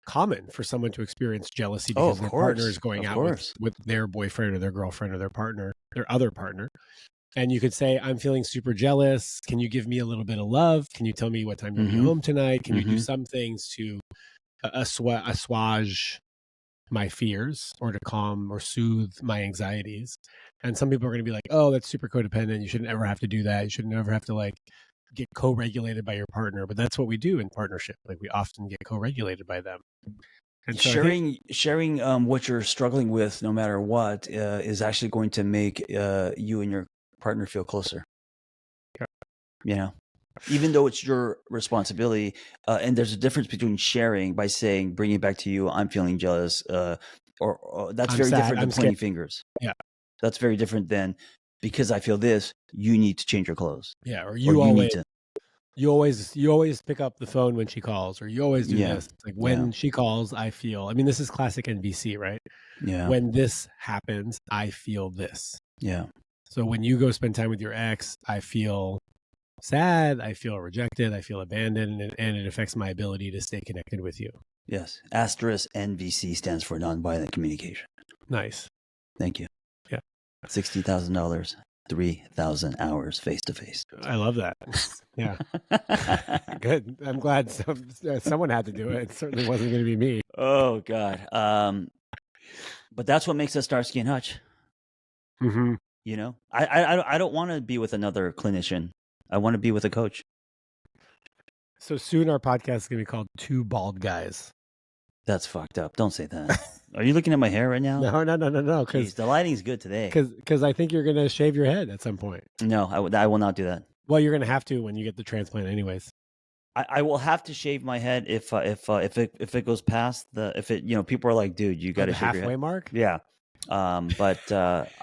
common for someone to experience jealousy because their partner is going out with their boyfriend or their girlfriend or their other partner. And you could say, I'm feeling super jealous. Can you give me a little bit of love? Can you tell me what time you'll be home tonight? Can you do some things to assuage my fears, or to calm or soothe my anxieties? And some people are going to be like, oh, that's super codependent. You shouldn't ever have to do that. You should never have to like get co-regulated by your partner. But that's what we do in partnership. Like, we often get co-regulated by them. And so sharing what you're struggling with, no matter what, is actually going to make you and your partner feel closer. Even though it's your responsibility. And there's a difference between sharing by saying, bring it back to you, I'm feeling jealous, or that's I'm very sad, different than I'm pointing scared. fingers. Yeah. That's very different than because I feel this, you need to change your clothes. Yeah, or Or you need to. always pick up the phone when she calls, or you always do Yeah. this. Like when Yeah. she calls, I feel. I mean, this is classic NBC, right? Yeah. When this happens, I feel this. Yeah. So when you go spend time with your ex, I feel sad, I feel rejected, I feel abandoned, and it affects my ability to stay connected with you. Yes. Asterisk NVC stands for nonviolent communication. Nice. Thank you. Yeah. $60,000, 3,000 hours face to face. I love that. Yeah. Good. I'm glad someone had to do it. It certainly wasn't going to be me. Oh God. But that's what makes us Starsky and Hutch. Mm-hmm. You know, I don't want to be with another clinician. I want to be with a coach. So soon our podcast is going to be called Two Bald Guys. That's fucked up. Don't say that. Are you looking at my hair right now? No. Jeez, the lighting's good today. Because I think you're going to shave your head at some point. No, I will not do that. Well, you're going to have to when you get the transplant, anyways. I will have to shave my head if it goes past people are like, dude, you got to shave your head. Halfway mark. Yeah. But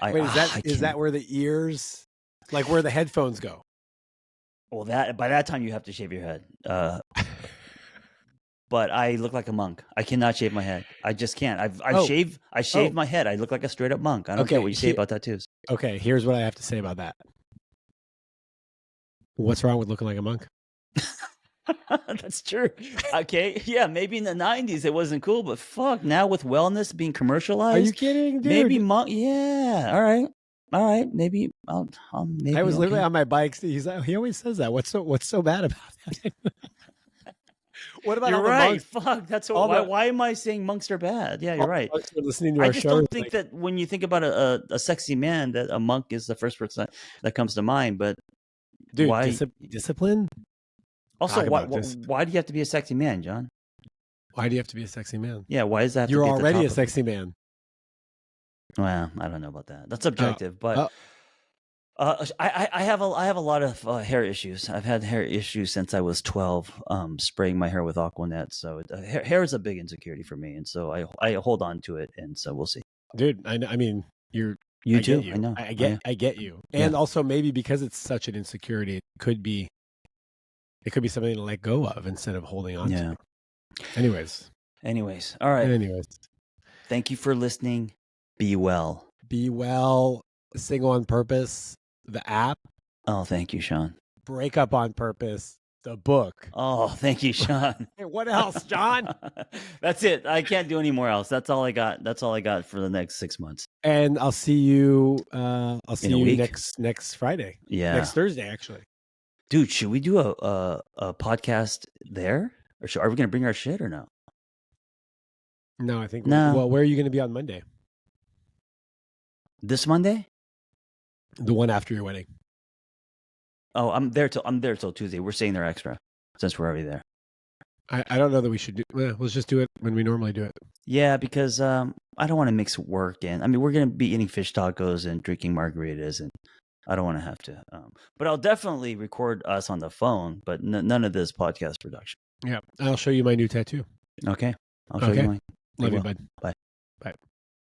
wait, is that where the ears, like where the headphones go? Well, by that time you have to shave your head. But I look like a monk. I cannot shave my head. I just can't. I shaved my head. I look like a straight up monk. I don't care what you say about tattoos. Okay, here's what I have to say about that. What's wrong with looking like a monk? That's true. Okay, yeah, maybe in the 90s it wasn't cool, but fuck, now with wellness being commercialized. Are you kidding, dude? Maybe monk. Yeah. All right. Maybe I'll maybe. I was literally on my bike. He always says that. What's so bad about that? What about you're all the right? monks? Fuck. That's why am I saying monks are bad? Yeah, you're right. Monks are listening to I our just show. don't think that when you think about a sexy man, that a monk is the first person that comes to mind. But dude, why discipline? Also, why do you have to be a sexy man, John? Why do you have to be a sexy man? Yeah, why is that? You're already a sexy man. Well, I don't know about that. That's subjective, but I have a lot of hair issues. I've had hair issues since I was 12, spraying my hair with Aquanet. So hair is a big insecurity for me, and so I hold on to it, and so we'll see. Dude, I mean, you too. I know. I get you, and also maybe because it's such an insecurity, it could be something to let go of instead of holding on to. Anyways, all right. Anyways, thank you for listening. Be well. Be well. Single on Purpose, the app. Oh, thank you, Shaun. Break Up on Purpose, the book. Oh, thank you, Shaun. Hey, what else, John? That's it. I can't do any more else. That's all I got. That's all I got for the next 6 months. And I'll see you. I'll see you next Friday. Yeah, next Thursday, actually. Dude, should we do a podcast there, or are we going to bring our shit or no? No, I think no. Well, where are you going to be on Monday? This Monday? The one after your wedding. Oh, I'm there till Tuesday. We're staying there extra since we're already there. I don't know that we should do. Well, let's just do it when we normally do it. Yeah, because I don't want to mix work in. I mean, we're going to be eating fish tacos and drinking margaritas, and I don't want to have to. But I'll definitely record us on the phone, but none of this podcast production. Yeah, I'll show you my new tattoo. Okay, I'll show you mine. Love you, bud. Bye. Bye.